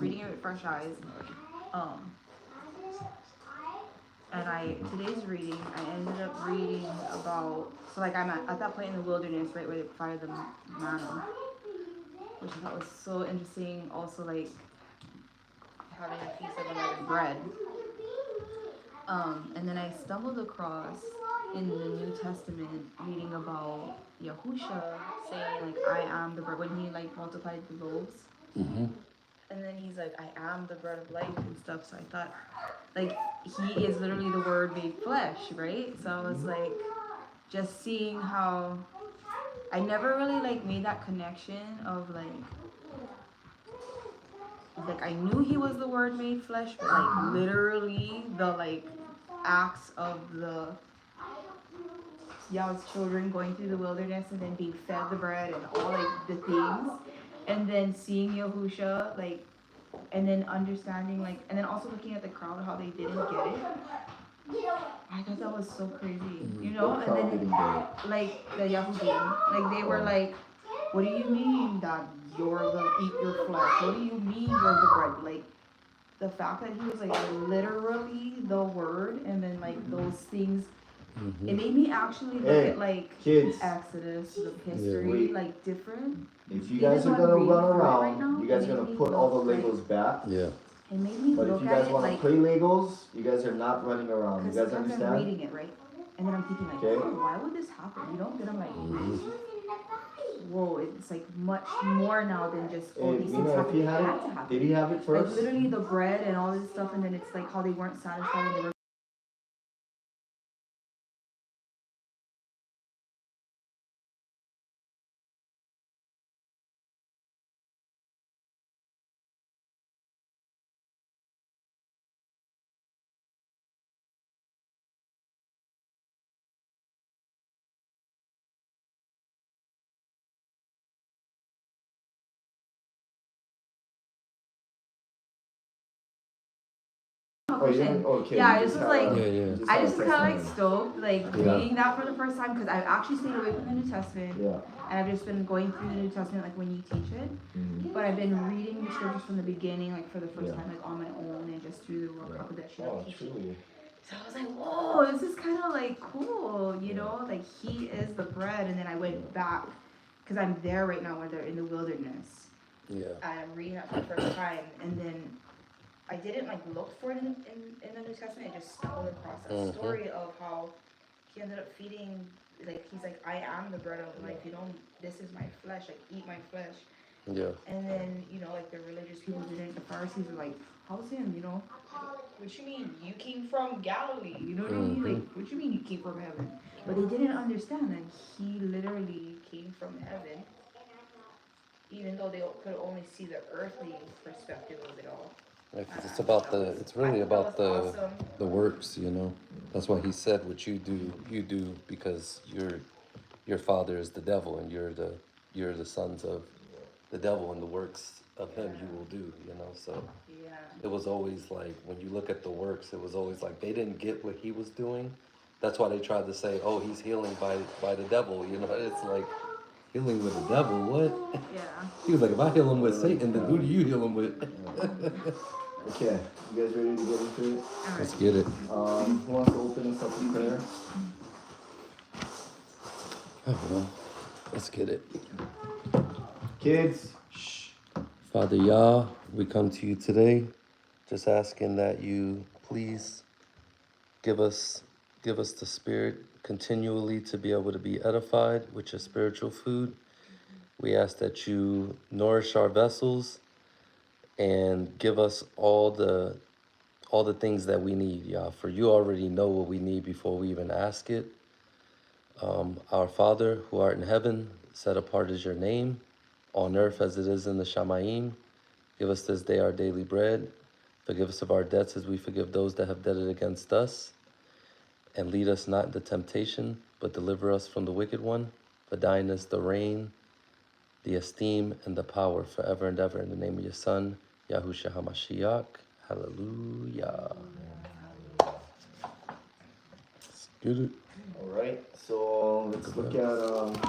reading it with fresh eyes. Um, and today's reading, I ended up reading about, so like I'm at that point in the wilderness, right, where they provided the manna, which I thought was so interesting. Also, like having a feast of unleavened bread. And then I stumbled across in the New Testament reading about Yahusha saying like I am the bread when he like multiplied the loaves. Mm-hmm. And then he's like, I am the bread of life and stuff. So I thought, like, he is literally the word made flesh, right? So I was like, just seeing how I never really like made that connection of like I knew he was the word made flesh, but like literally the like acts of the Yahweh's children going through the wilderness and then being fed the bread and all like the things, and then seeing Yahusha like, and then understanding like, and then also looking at the crowd how they didn't get it. I thought that was so crazy, you know. What And crowd then didn't get it? like the Yahudim, like they were like, "What do you mean that you're gonna eat your flesh? What do you mean you're the bread?" Like the fact that he was like literally the word, and then like those things, it made me actually look Hey, at like kids. Exodus, the history, Wait. like different. If you Even guys though are I'm gonna reading run through it right around, now, you guys it are made gonna me put all the look Legos back. Yeah. it made me But if look you at guys it want to like, play Legos, you guys are not running around. You because guys sometimes I'm understand? reading it, right? And then I'm thinking like, Okay. oh, why would this happen? You know? Then I'm like, whoa, it's like much more now than just, oh, Hey, these things Mina, if happen. he It had had to it, happen. did he have it Like first? literally the bread and all this stuff, and then it's like how they weren't satisfied and they were Oh, you didn't? Okay. yeah, You I just was like, Yeah, yeah. I had just a was kind of like testimony. stoked, like Yeah. reading that for the first time because I've actually stayed away from the New Testament, Yeah. and I've just been going through the New Testament like when you teach it. But I've been reading the scriptures from the beginning, like for the first time, like on my own, and just through the World Cup that she Oh, teaching. truly. So I was like, whoa, this is kind of like cool, you know, like he is the bread. And then I went back because I'm there right now where they're in the wilderness. Yeah. I'm reading that for the first time, and then I didn't like look for it in the New Testament. I just stumbled across that story of how he ended up feeding, like he's like, I am the bread of life. You know, this is my flesh. Like eat my flesh. Yeah. And then you know, like the religious people didn't. The Pharisees were like, how's him? You know, what you mean? You came from Galilee. You know what I mean? Like, what you mean you came from heaven? But they didn't understand that he literally came from heaven, even though they could only see the earthly perspective of it all. Yeah, 'cause it's about it's really about awesome. the works, you know. That's why he said what you do because your father is the devil and you're the sons of the devil, and the works of him you will do, you know. So Yeah. it was always like when you look at the works, it was always like they didn't get what he was doing. That's why they tried to say, oh, he's healing by the devil, you know. It's like healing with the devil, what? Yeah. He was like, if I heal him with Satan, then who do you heal him with? Okay. You guys ready to get into it? Let's get it. Who wants to open us up in prayer? Oh, well, let's get it. Kids. Shh. Father Yah, we come to you today just asking that you please give us the spirit continually to be able to be edified with your spiritual food. We ask that you nourish our vessels and give us all the things that we need, Yah, for you already know what we need before we even ask it. Our Father, who art in heaven, set apart is your name, on earth as it is in the Shamayim. Give us this day our daily bread. Forgive us of our debts as we forgive those that have debted against us. And lead us not into temptation, but deliver us from the wicked one. For thine is the reign, the esteem, and the power forever and ever. In the name of your Son, Yahushua HaMashiach. Hallelujah. Let's get it. All right. So let's look at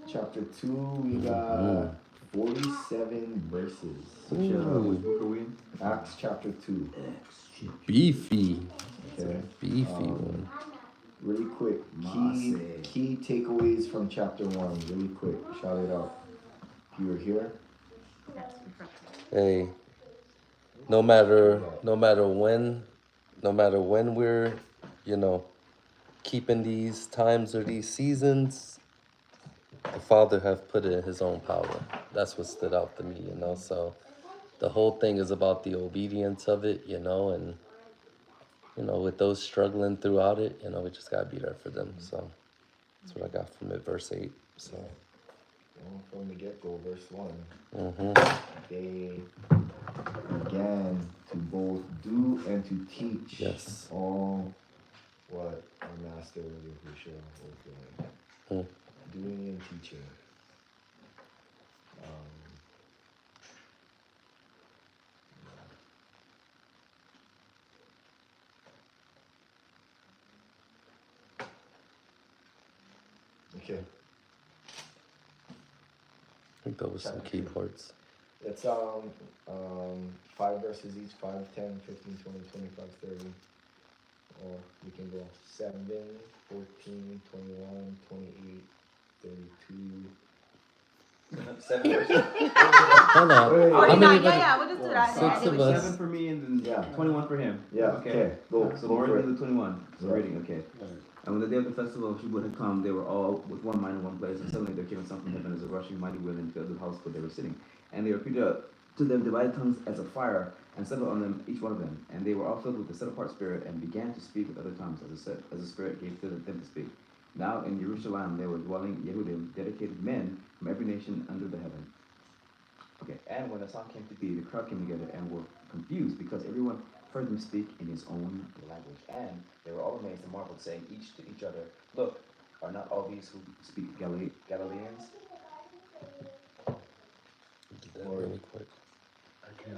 chapter 2. We got 47 verses. Which Ooh, book are we in? Acts chapter 2. beefy, Okay. beefy one. Really quick. Key takeaways from chapter 1. Really quick. Shout it out. If you were here. That's refreshing. Hey, no matter when we're, you know, keeping these times or these seasons, the Father have put it in His own power. That's what stood out to me, you know. So the whole thing is about the obedience of it, you know, and you know, with those struggling throughout it, you know, we just gotta be there for them. So that's what I got from it, verse 8. So. Well, from the get-go, verse 1. Mm-hmm. They began to both do and to teach Yes. all what our master Yahushua was doing. Doing and teaching. Okay. I think those were some key parts. It's 5 verses each, 5, 10, 15, 20, 25, 30. Or you can go 7, 14, 21, 28, 32. 7 verses. Hold on. Wait, How Yeah, many? yeah, we'll just do that. 6 of us. 7 for me and then Yeah. 21 for him. Yeah, okay, go. So Go we're for going to it. do 21. So Yeah. reading, okay. And when the day of the festival of Shavuot had come, they were all with one mind in one place, and suddenly there came a sound from heaven as a rushing mighty wind and filled the house where they were sitting. And there appeared to them divided tongues as of fire, and settled on them, each one of them. And they were all filled with the set-apart spirit, and began to speak with other tongues, as the Spirit gave to them to speak. Now in Jerusalem there were dwelling Yehudim, dedicated men from every nation under the heaven. Okay, and when the song came to be, the crowd came together and were confused, because everyone heard them speak in his own language. And they were all amazed and marveled, saying each to each other, "Look, are not all these who speak Galileans?" Do that really quick. Okay.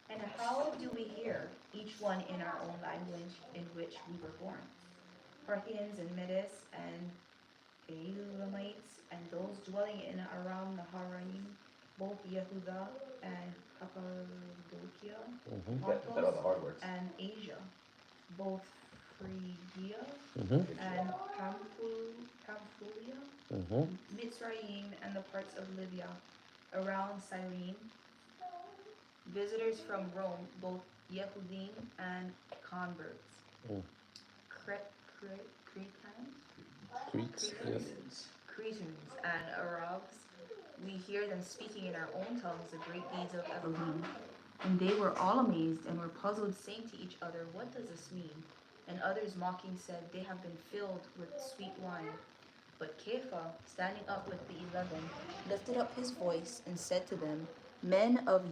And how do we hear, each one in our own language in which we were born? Parthians and Medes and Elamites and those dwelling in around the Haraim, both Yehuda and Cappadocia, That are the hard words. and Asia, both Phrygia Mm-hmm. and Pamphylia, Mm-hmm. Mitzrayim and the parts of Libya around Cyrene, visitors from Rome, both Yehudim and converts, Mm. Cretans, Yes. Cretans and Arabs. We hear them speaking in our own tongues the great deeds of Elohim. And they were all amazed and were puzzled, saying to each other, "What does this mean?" And others mocking said, "They have been filled with sweet wine." But Kepha, standing up with the 11, lifted up his voice and said to them, "Men of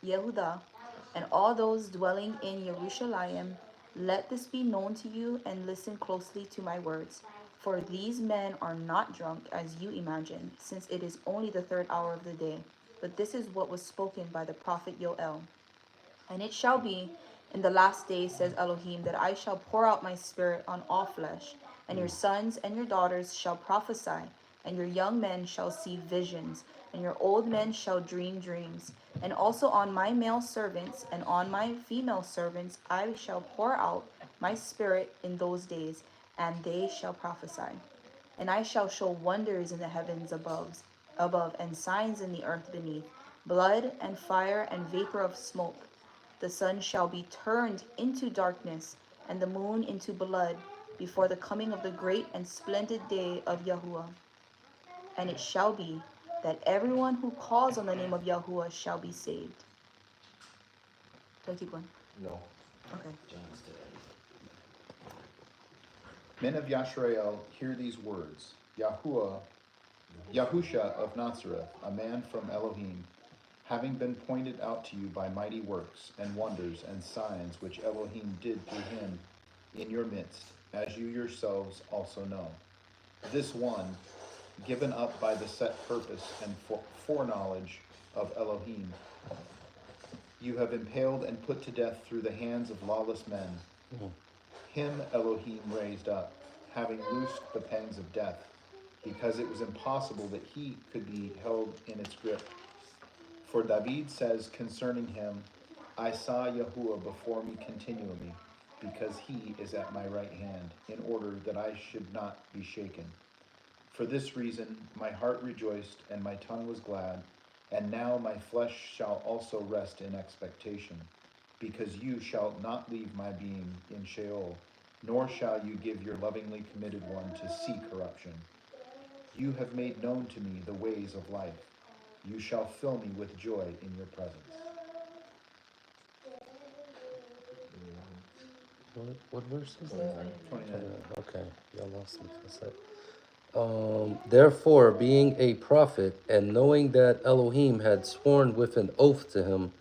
Yehuda, and all those dwelling in Jerusalem, let this be known to you, and listen closely to my words. For these men are not drunk, as you imagine, since it is only the 3rd hour of the day. But this is what was spoken by the prophet Yoel. And it shall be in the last days, says Elohim, that I shall pour out my spirit on all flesh, and your sons and your daughters shall prophesy, and your young men shall see visions, and your old men shall dream dreams. And also on my male servants and on my female servants I shall pour out my spirit in those days, and they shall prophesy. And I shall show wonders in the heavens above, and signs in the earth beneath, blood and fire and vapor of smoke. The sun shall be turned into darkness, and the moon into blood, before the coming of the great and splendid day of Yahuwah. And it shall be that everyone who calls on the name of Yahuwah shall be saved. Do I keep going? No. Okay. Men of Yashrael, hear these words. Yahusha of Nazareth, a man from Elohim, having been pointed out to you by mighty works and wonders and signs which Elohim did through him in your midst, as you yourselves also know. This one, given up by the set purpose and foreknowledge of Elohim, you have impaled and put to death through the hands of lawless men. Him Elohim raised up, having loosed the pangs of death, because it was impossible that he could be held in its grip. For David says concerning him, I saw Yahuwah before me continually, because he is at my right hand, in order that I should not be shaken. For this reason my heart rejoiced and my tongue was glad, and now my flesh shall also rest in expectation, because you shall not leave my being in Sheol, nor shall you give your lovingly committed one to see corruption. You have made known to me the ways of life. You shall fill me with joy in your presence. What verse is that? 29. Okay, y'all lost me for a sec. Therefore, being a prophet, and knowing that Elohim had sworn with an oath to him,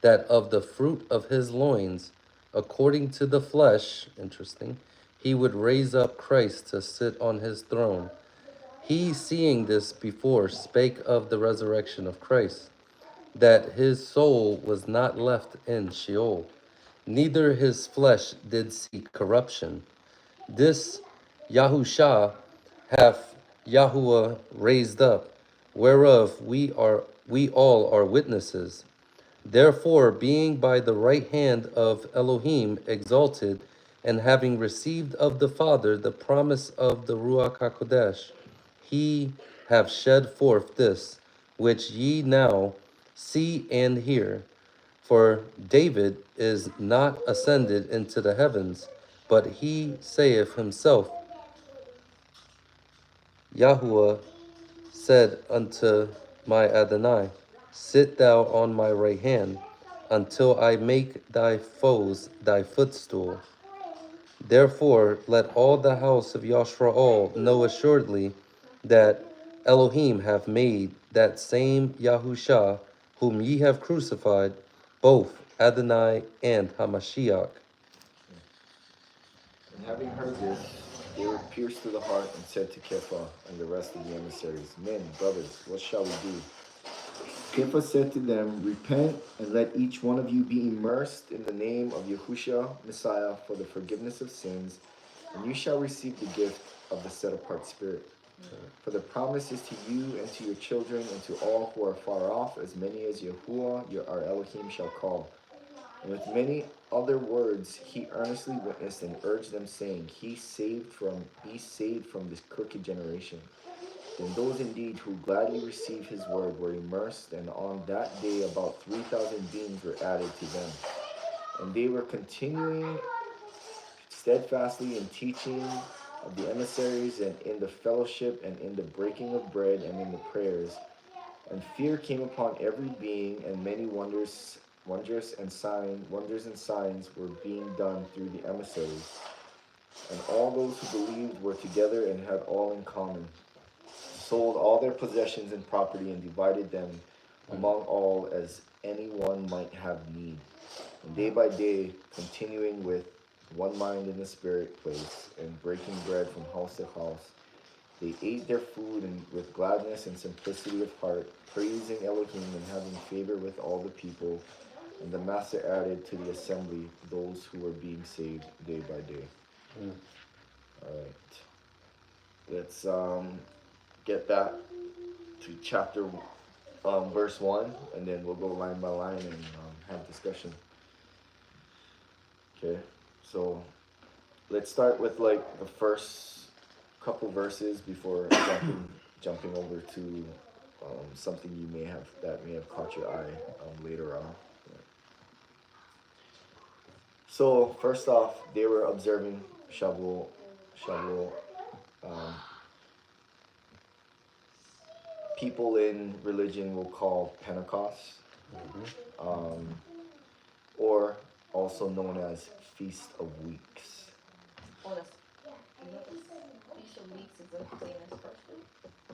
that of the fruit of his loins, according to the flesh, interesting, he would raise up Christ to sit on his throne. He, seeing this before, spake of the resurrection of Christ, that his soul was not left in Sheol, neither his flesh did see corruption. This Yahusha hath Yahuwah raised up, whereof we all are witnesses. Therefore, being by the right hand of Elohim exalted, and having received of the Father the promise of the Ruach HaKodesh, he have shed forth this, which ye now see and hear. For David is not ascended into the heavens, but he saith himself, Yahuwah said unto my Adonai, sit thou on my right hand, until I make thy foes thy footstool. Therefore let all the house of Yashrael know assuredly that Elohim hath made that same Yahusha, whom ye have crucified, both Adonai and Hamashiach. And having heard this, they were pierced to the heart and said to Kepha and the rest of the emissaries, Men, brothers, what shall we do? Kepha said to them, Repent, and let each one of you be immersed in the name of Yahushua, Messiah, for the forgiveness of sins, and you shall receive the gift of the set-apart Spirit. For the promise is to you and to your children and to all who are far off, as many as Yahuwah, our Elohim, shall call. And with many other words he earnestly witnessed and urged them, saying, Be saved from this crooked generation. Then those indeed who gladly received his word were immersed, and on that day about 3,000 beings were added to them. And they were continuing steadfastly in teaching of the emissaries, and in the fellowship, and in the breaking of bread, and in the prayers. And fear came upon every being, and many wonders and signs were being done through the emissaries. And all those who believed were together and had all in common, sold all their possessions and property, and divided them among all as any one might have need. And day by day, continuing with one mind in the Spirit place, and breaking bread from house to house, they ate their food and with gladness and simplicity of heart, praising Elohim and having favor with all the people. And the Master added to the assembly those who were being saved day by day. All right. Let's get back to chapter verse 1, and then we'll go line by line and have discussion. Okay, so let's start with like the first couple verses before jumping over to something may have caught your eye later on. So first off, they were observing Shavuot. People in religion will call Pentecost, or also known as Feast of Weeks. Oh, that's Feast of Weeks is the same as first fruit?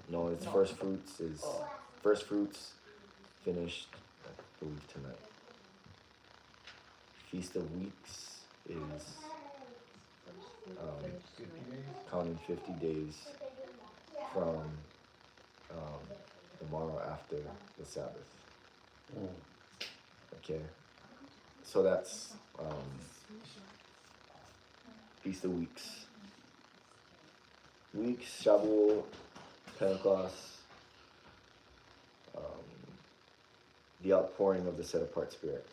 No, it's No. First fruits finished, I believe, tonight. Feast of Weeks is counting 50 days from tomorrow after the Sabbath. Okay, so that's Feast of Weeks. Shavuot Pentecost, the outpouring of the set apart Spirit.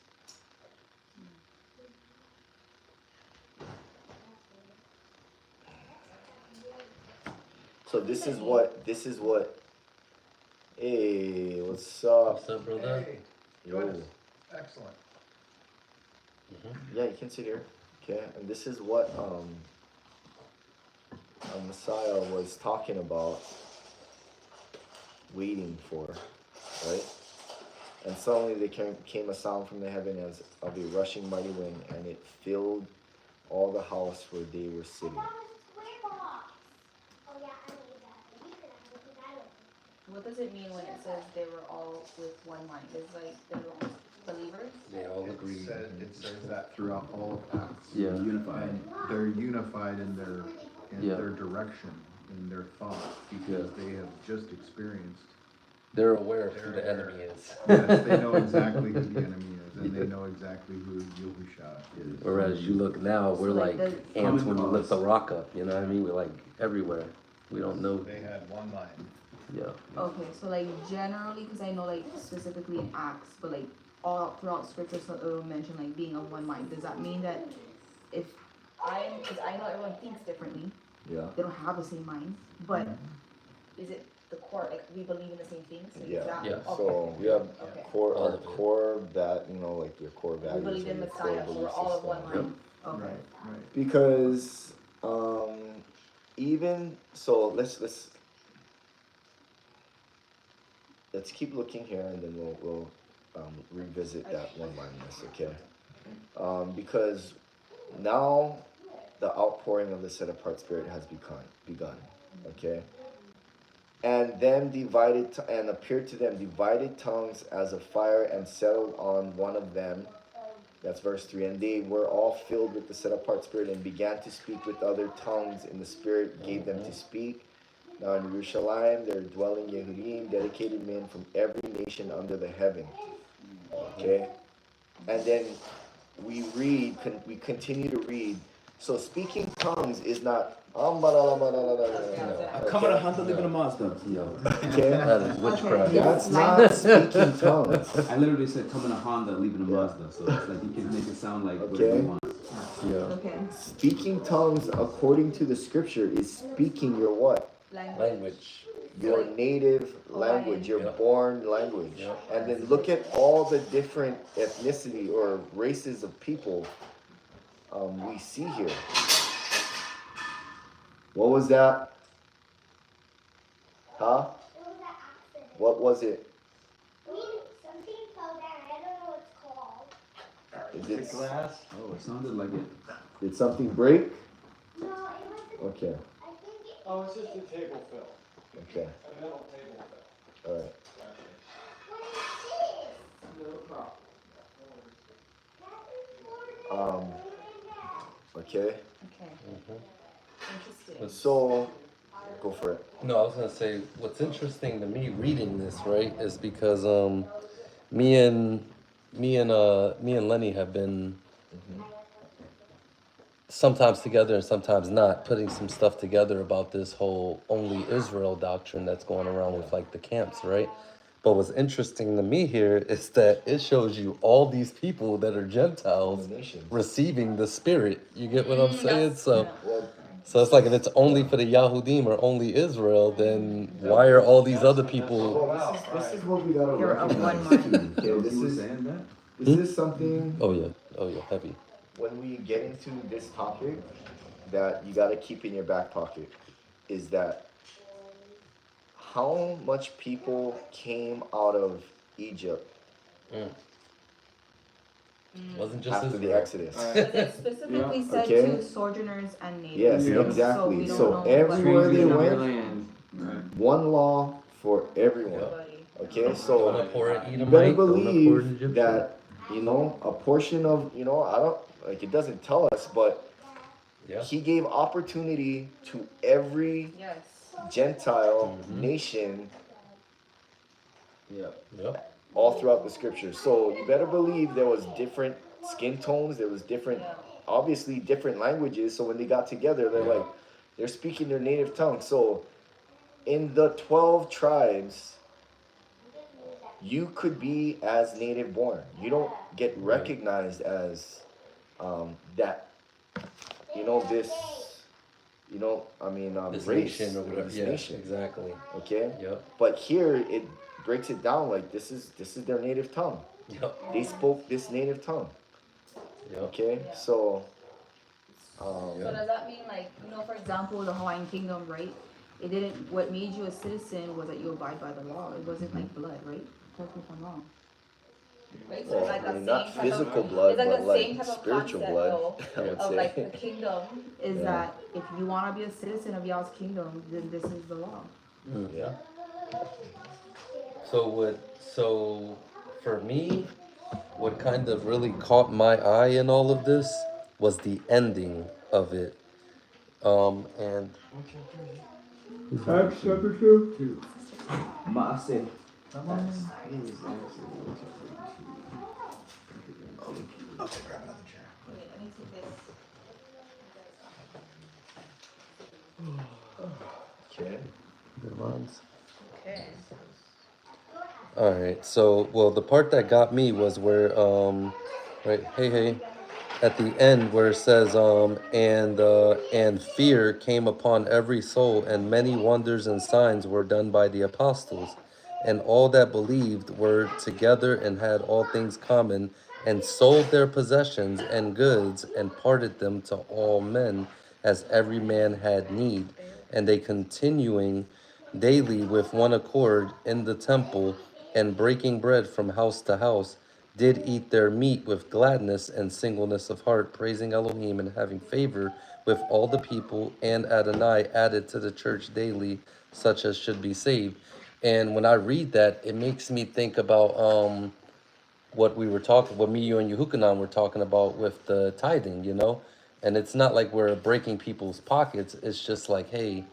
So this is what, hey, what's up? What's up, brother? Yo. Excellent. Yeah, you can sit here. Okay, and this is what Messiah was talking about waiting for, right? And suddenly there came a sound from the heaven as of a rushing mighty wind, and it filled all the house where they were sitting. What does it mean when it says they were all with one mind? It's like they were all believers? They all agree. It says that throughout all of Acts. Yeah. Unified. And they're unified in Yeah. their direction, in their thought, because they have just experienced. They're aware of who the enemy is. Yes, they know exactly who the enemy is, and they know exactly who Yahusha is. Whereas you look now, we're So, like like, ants when you lift the rock up. You know what I mean? We're like everywhere. We don't know. They had one mind. Yeah. Okay, so like generally, because I know like specifically in Acts, but like all throughout scripture, so it will mention like being of one mind. Does that mean that if because I know everyone thinks differently, Yeah. they don't have the same mind, but is it the core, like we believe in the same things? Like, is Yeah. that- Yeah. okay. So we have Okay. core, All our of it. core that like your core We values. believe in and your core Messiah, so we're belief all of system. one mind. Okay. Right. Because even so, let's keep looking here, and then we'll revisit that one mindness, okay? Because now the outpouring of the set apart Spirit has begun, okay? And then and appeared to them divided tongues as of fire, and settled on one of them. That's verse 3. And they were all filled with the set apart Spirit, and began to speak with other tongues, and the Spirit gave them to speak. Now in Jerusalem there are dwelling Yehudim, dedicated men from every nation under the heaven. Okay? And then we continue to read. So speaking tongues is not I'm coming to hunt the living Mazda. Yeah. okay? That is witchcraft. That's not speaking tongues. I literally said coming to Honda, leaving a Mazda. So it's like you can make it sound like whatever Okay. you want. Yeah. Okay. Speaking tongues according to the scripture is speaking your what? Language. Your native language, your Yeah. born language. Yeah. And then look at all the different ethnicity or races of people we see here. What was that? Huh? What was it? Something fell down. I don't know what it's called. Is it Oh, it sounded like it. did something break? No, it wasn't. Okay, I think it. Oh, it's just a table fill, okay, a metal table fill. alright. What is this? No problem. That is for the. Okay. Okay. Mhm. Interesting. So go for it. No, I was gonna say what's interesting to me reading this, right, is because me and Lenny have been sometimes together and sometimes not, putting some stuff together about this whole only Israel doctrine that's going around with like the camps, right? But what's interesting to me here is that it shows you all these people that are Gentiles Nations. receiving the Spirit. You get what I'm saying? That's- So. yeah. Well, So it's like if it's only for the Yahudim or only Israel, then why are all these other people? well, this is what we gotta You're of one recognize. mind. Okay, this You were is saying that? this is something Oh yeah, heavy. when we get into this topic that you gotta keep in your back pocket is that how much people came out of Egypt Wasn't just after the Israel. Exodus. Because it specifically said Okay. to sojourners and natives. Yes, Yeah. exactly. So, So we don't know everywhere they Strangers in their went, land. Right. one law for everyone. everybody. Okay, Don't so abhor an you better Edomite, don't abhor an believe Egyptian. that, a portion of, I don't, like, it doesn't tell us, but Yeah. he gave opportunity to every Yes. Gentile Mhm. nation Yeah. Yep. all throughout the scriptures. So you better believe there was different skin tones, there was different, Yeah. obviously different languages. So when they got together, they're Yeah. like, they're speaking their native tongue. So in the 12 tribes, you could be as native born. You don't get recognized as that, this, This race nation or whatever. this Yeah, nation. exactly. Okay? Yep. But here it breaks it down like this is their native tongue. Yep. They spoke this native tongue. Yep. Okay? Yeah. So So does that mean, like, for example, the Hawaiian Kingdom, right? It didn't. What made you a citizen was that you abide by the law. It wasn't like blood, right? Correct me if I'm wrong. Right? So well, it's like the not same type physical of, blood, it's like but the like same type of spiritual concept, blood, though, I would of say. like the kingdom is Yeah. that if you want to be a citizen of y'all's kingdom, then this is the law. Yeah. So for me, what kind of really caught my eye in all of this was the ending of it. And Acts chapter 2. Maaseh. Okay, grab another chair. Wait, let me take this. Okay. Okay. all right, so well, the part that got me was where right, hey, at the end where it says and fear came upon every soul, and many wonders and signs were done by the apostles, and all that believed were together and had all things common, and sold their possessions and goods and parted them to all men as every man had need, and they continuing daily with one accord in the temple and breaking bread from house to house, did eat their meat with gladness and singleness of heart, praising Elohim and having favor with all the people. And Adonai added to the church daily such as should be saved. And when I read that, it makes me think about what me, you, and Yehukanan were talking about with the tithing, And it's not like we're breaking people's pockets. It's just like, hey,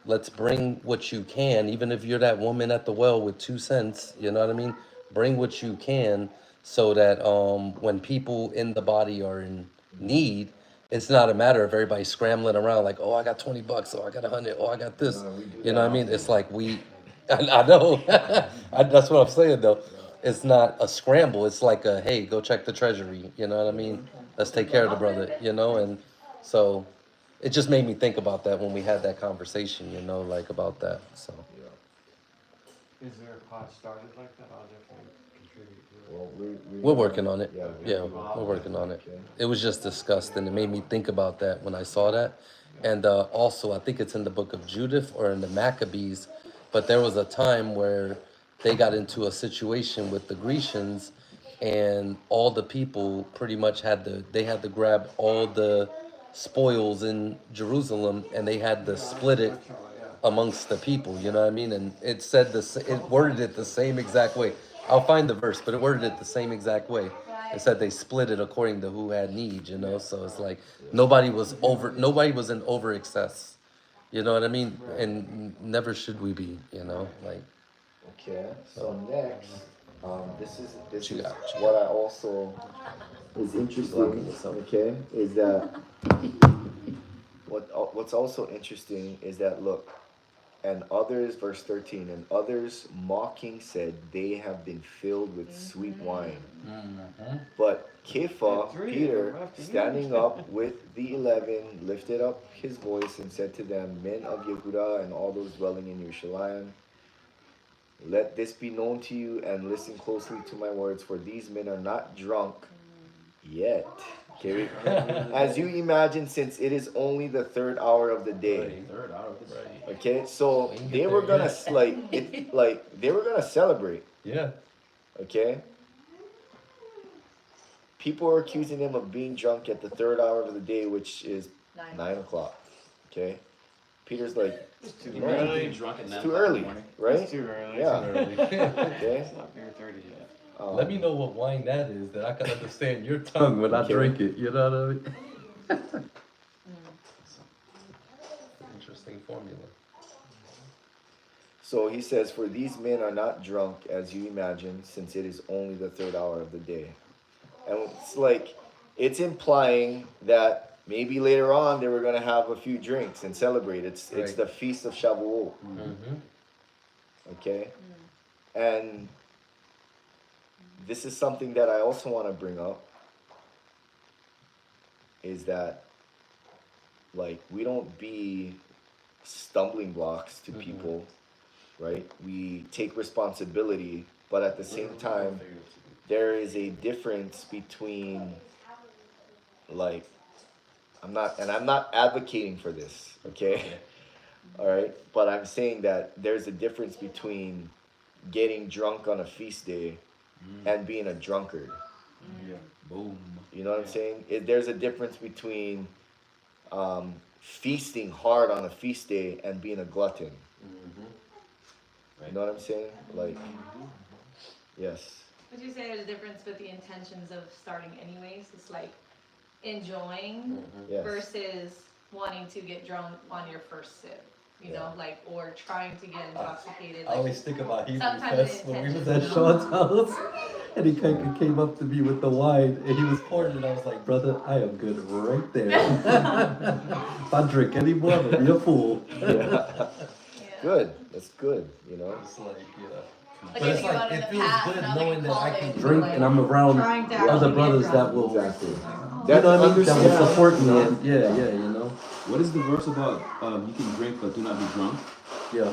let's bring what you can, even if you're that woman at the well with 2 cents, you know what I mean? Bring what you can so that when people in the body are in need, it's not a matter of everybody scrambling around like, oh, I got $20, oh, I got 100, oh, I got this. No, we do You know that what I mean? often. It's like I know. That's what I'm saying though. It's not a scramble. It's like a, hey, go check the treasury. You know what I mean? Let's take care of the brother, and so it just made me think about that when we had that conversation, like about that. So Is there a pot started like that? I'll definitely contribute to it. Well, we're working on it. Yeah, Yeah, we're working on it. Okay. It was just discussed, and it made me think about that when I saw that. And also, I think it's in the book of Judith or in the Maccabees, but there was a time where they got into a situation with the Grecians, and all the people pretty much had to grab all the spoils in Jerusalem, and they had to split it amongst the people. You know what I mean? And it said it worded it the same exact way. I'll find the verse, but it worded it the same exact way. It said they split it according to who had need, So it's like nobody was in over excess. You know what I mean? And never should we be, like. Okay. So next, this You is got it. what I also is Lucky interesting. yourself. Okay, is that what's also interesting is that look, and others, verse 13, and others mocking said they have been filled with sweet wine. But Kepha, Peter, standing up with the 11, lifted up his voice and said to them, Men of Yehuda and all those dwelling in Yerushalayim, let this be known to you, and listen closely to my words, for these men are not drunk yet. Okay, as you imagine, since it is only the 3rd hour of the day. Okay, so they were gonna they were gonna celebrate. Yeah. Okay. People are accusing them of being drunk at the 3rd hour of the day, which is 9 o'clock. Okay. Peter's like, It's too No, early. it's too early, right? It's too early. Yeah. Okay. It's not beer 30 yet. Let me know what wine that is, that I can understand your tongue when I Okay. drink it. You know what I mean? Interesting formula. So he says, for these men are not drunk as you imagine, since it is only the 3rd hour of the day. And it's like, it's implying that Maybe later on they were gonna have a few drinks and celebrate. It's Right. the feast of Shavuot. Mm-hmm. Okay, and this is something that I also want to bring up. Is that like we don't be stumbling blocks to people, right? We take responsibility, but at the same time, there is a difference between like I'm not advocating for this, okay? All right, but I'm saying that there's a difference between getting drunk on a feast day and being a drunkard. Yeah. Boom. You know what I'm saying? There's a difference between feasting hard on a feast day and being a glutton. You know what I'm saying? Like, yes. Would you say there's a difference with the intentions of starting anyways? It's like enjoying Yes. versus wanting to get drunk on your first sip, you know, like, or trying to get intoxicated. I Like, always think about Hebrew sometimes Fest the when we was intention, at you know? Sean's house, and he came up to me with the wine, and he was pouring it. I was like, brother, I am good right there. If I drink any more, I'm gonna be a fool. Yeah. Yeah. Good. That's good. You know. It's like, yeah. Like But if it's you like, out in it the feels past, good now that knowing you that I call can it, drink like, and I'm around trying to other actually brothers get that drunk. will, Exactly. you know what I mean, that will Understand. support me. And, yeah, you know. What is the verse about? You can drink but do not be drunk. Yeah,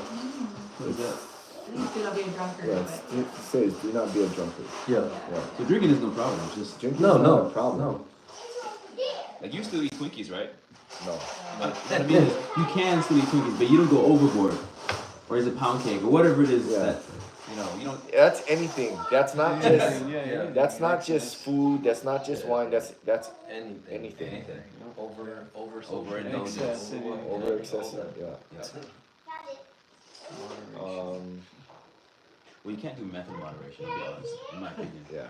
What is that? I think it's gonna be a drunkard, Yes. but It says, do not be a drunkard. yeah. Yeah. So drinking is no problem. It's just Drinking No, is not no, a problem. no. like you still eat Twinkies, right? No. What I mean is, you can still eat Twinkies, but you don't go overboard. Or is it pound cake or whatever it is Yeah. that you know you don't. That's anything. That's not just. Yeah. That's not just food. That's not just wine. That's Anything. anything. Overindulgence. Over excessive. Yeah. Well, you can't do meth in moderation, to be honest, in my opinion. Yeah.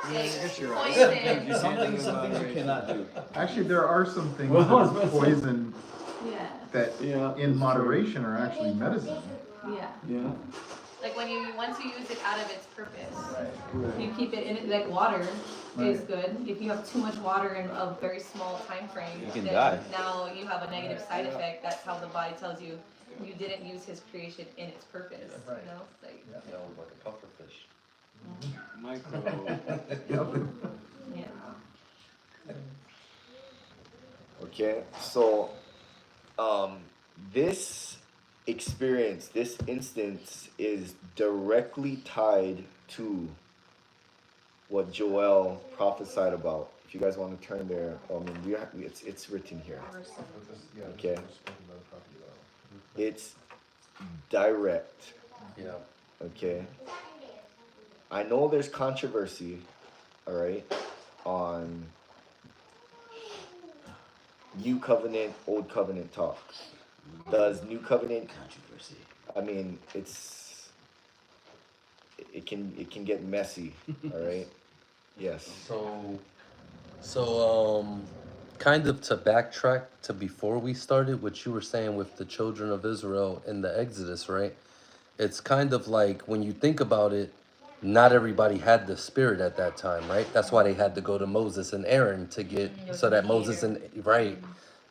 poison. Some things you cannot do. Actually, there are some things that poison Yeah, that in moderation are actually medicine. yeah. Yeah. Like once you use it out of its purpose, you keep it in it, like water is good. If you have too much water in a very small time frame, You can then die. now you have a negative side effect. That's how the body tells you you didn't use his creation in its purpose, you know? Like, Yeah, like a pufferfish. Micro. yeah. Okay. So, this experience, this instance, is directly tied to what Joel prophesied about. If you guys want to turn there, it's written here. Okay. It's direct. Yeah. Okay. I know there's controversy, all right, on New Covenant, Old Covenant talk. Does New Covenant? Controversy. I mean, it can get messy, all right. Yes. So, kind of to backtrack to before we started, what you were saying with the children of Israel in the Exodus, right? It's kind of like when you think about it, not everybody had the spirit at that time, right? That's why they had to go to Moses and Aaron to get, so that Moses and, right.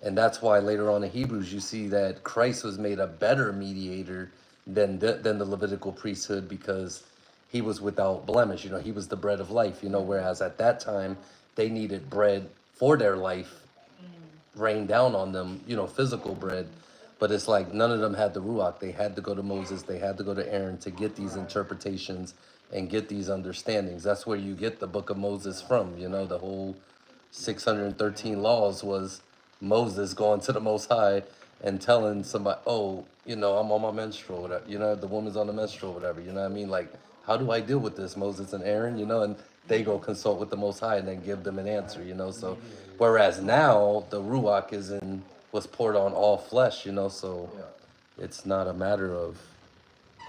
And that's why later on in Hebrews, you see that Christ was made a better mediator than the Levitical priesthood because he was without blemish. You know, he was the bread of life, you know, whereas at that time, they needed bread for their life rain down on them, you know, physical bread. But it's like none of them had the Ruach. They had to go to Moses. They had to go to Aaron to get these interpretations and get these understandings. That's where you get the book of Moses from. You know, the whole 613 laws was Moses going to the Most High and telling somebody, oh, you know, I'm on my menstrual, whatever. You know, the woman's on the menstrual, whatever. You know what I mean? Like, how do I deal with this, Moses and Aaron? You know, and they go consult with the Most High and then give them an answer, you know. So, whereas now the Ruach was poured on all flesh, you know, so it's not a matter of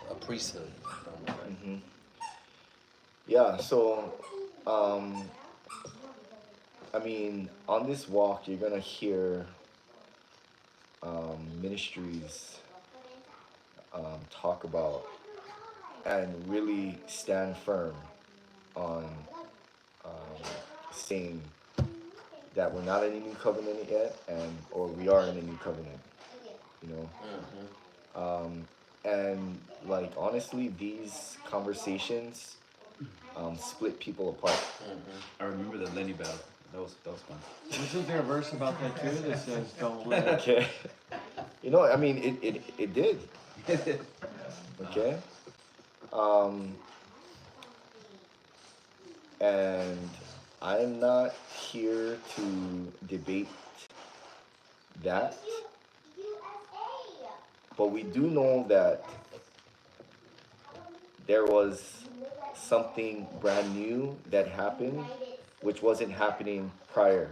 a priesthood. Mm-hmm. Yeah. So, I mean, on this walk, you're gonna hear ministries talk about and really stand firm on saying that we're not in a new covenant yet, or we are in a new covenant, you know. And like honestly, these conversations split people apart. I remember the Lenny battle. That was fun. Isn't there a verse about that too that says don't let Okay, you know, I mean, it did. Okay, and I'm not here to debate that, but we do know that there was something brand new that happened, which wasn't happening prior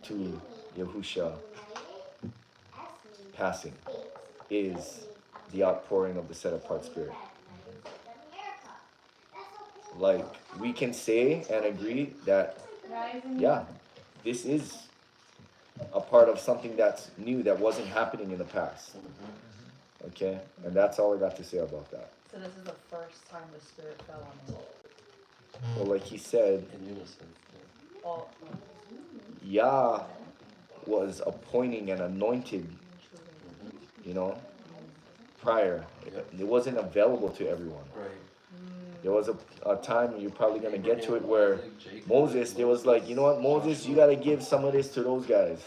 to Yahusha passing, is the outpouring of the set apart spirit. Like, we can say and agree that, yeah, this is a part of something that's new that wasn't happening in the past. Okay? And that's all I got to say about that. So this is the first time the Spirit fell on him. Well, like he said, In unison. Oh, Yah was appointing and anointed, you know, prior. It wasn't available to everyone. Right. There was a time, you're probably going to get to it, where Moses, there was like, you know what, Moses, you got to give some of this to those guys.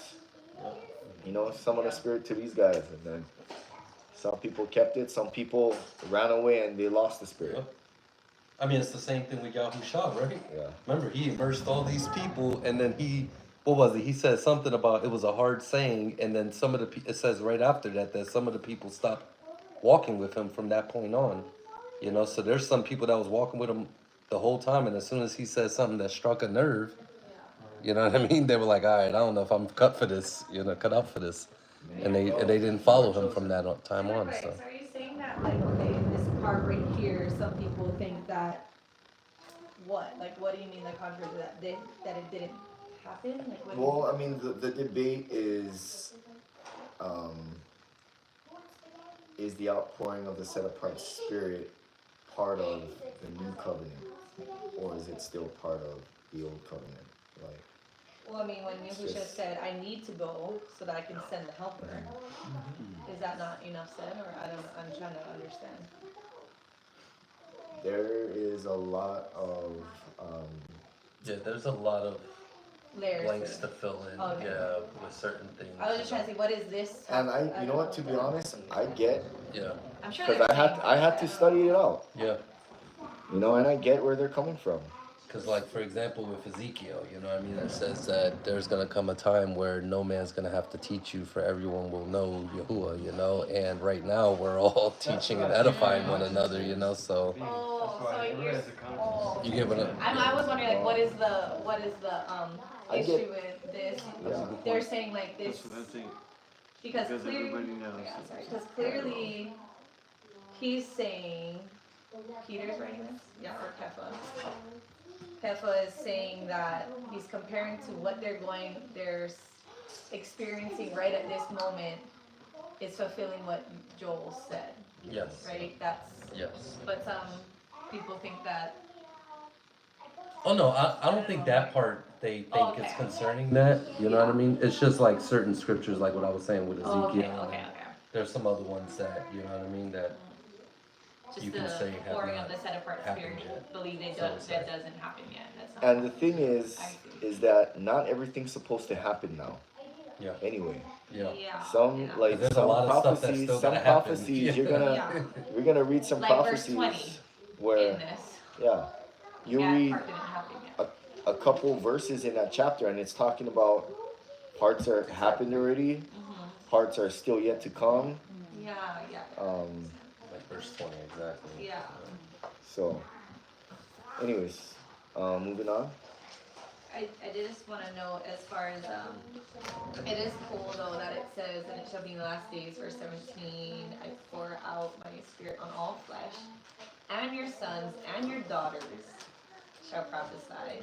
You know, some of the Spirit to these guys. And then some people kept it, some people ran away and they lost the Spirit. I mean, it's the same thing with Yahusha, right? Yeah. Remember, he immersed all these people, and then what was it? He said something about it was a hard saying, and then some of it says right after that some of the people stopped walking with him from that point on. You know, so there's some people that was walking with him the whole time, and as soon as he said something that struck a nerve, you know what I mean? They were like, all right, I don't know if I'm cut for this, cut up for this. And they didn't follow him from that time on, Right, so. so are you saying that, like, okay, in this part right here, some people think that, what? Like, what do you mean the contrary to that? That it didn't happen? Like, what do you Well, I mean, the debate is the outpouring of the set apart Spirit part of the new covenant, or is it still part of the old covenant? Like, Well, I mean, when Yahushua said, I need to go so that I can send the helper, is that not enough said, or I'm trying to understand. there is a lot of Yeah, there's a lot of Layers. blanks to fill in, Okay. yeah, with certain things. I was just trying to see, what is this? and you know what, to be honest, I get, Yeah, I'm sure because I had to study it out, yeah. you know, and I get where they're coming from. Because, like, for example, with Ezekiel, you know what I mean? It says that there's going to come a time where no man's going to have to teach you, for everyone will know Yahuwah, you know? And right now, we're all teaching and edifying one another, you know? So, Oh, so Everybody you're, has a conscience. oh. you give it a. I was wondering, like, what is the I issue get- with this? Yeah. They're saying like this, That's what I think. because Because clearly, everybody knows. yeah, sorry, because clearly, he's saying, Peter's writing this? Yeah, or Kepha. Kepha is saying that he's comparing to what they're experiencing right at this moment is fulfilling what Joel said, Yes. right? That's, Yes. but some people think that, Oh, no, I don't think that part they think Oh, is okay. concerning that, you know what I mean? It's just like certain scriptures, like what I was saying with Ezekiel. oh, okay, and okay. There's some other ones that, you know what I mean, that Just You can say the have pouring not of the set apart happened spirit, yet. believe it So to does, say. that doesn't happen yet, that's not. And the thing is I see. that not everything's supposed to happen now. Yeah. Anyway, Yeah. Yeah. some yeah. like There's a some lot of stuff that's prophecies, still some gotta happen. prophecies Yeah. Yeah. we're gonna read some Like verse prophecies 20 where in this, yeah, you that read part didn't happen yet. a couple verses in that chapter and it's talking about parts are happened already, parts are still yet to come. Yeah, yeah, Like verse 20, exactly. yeah. So anyways, moving on. I did just wanna know as far as, it is cool though that it says, and it shall be in the last days, verse 17, I pour out my spirit on all flesh, and your sons and your daughters shall prophesy,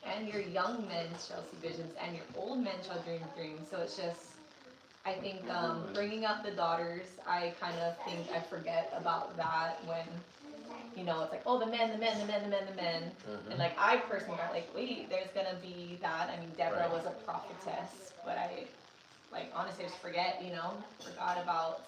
and your young men shall see visions, and your old men shall dream dreams. So it's just, I think, bringing up the daughters, I kind of think I forget about that when, you know, it's like, oh, the men. Mhm. And like, I personally got like, wait, there's gonna be that. I mean, Deborah Right. was a prophetess, but I, like, honestly just forgot about.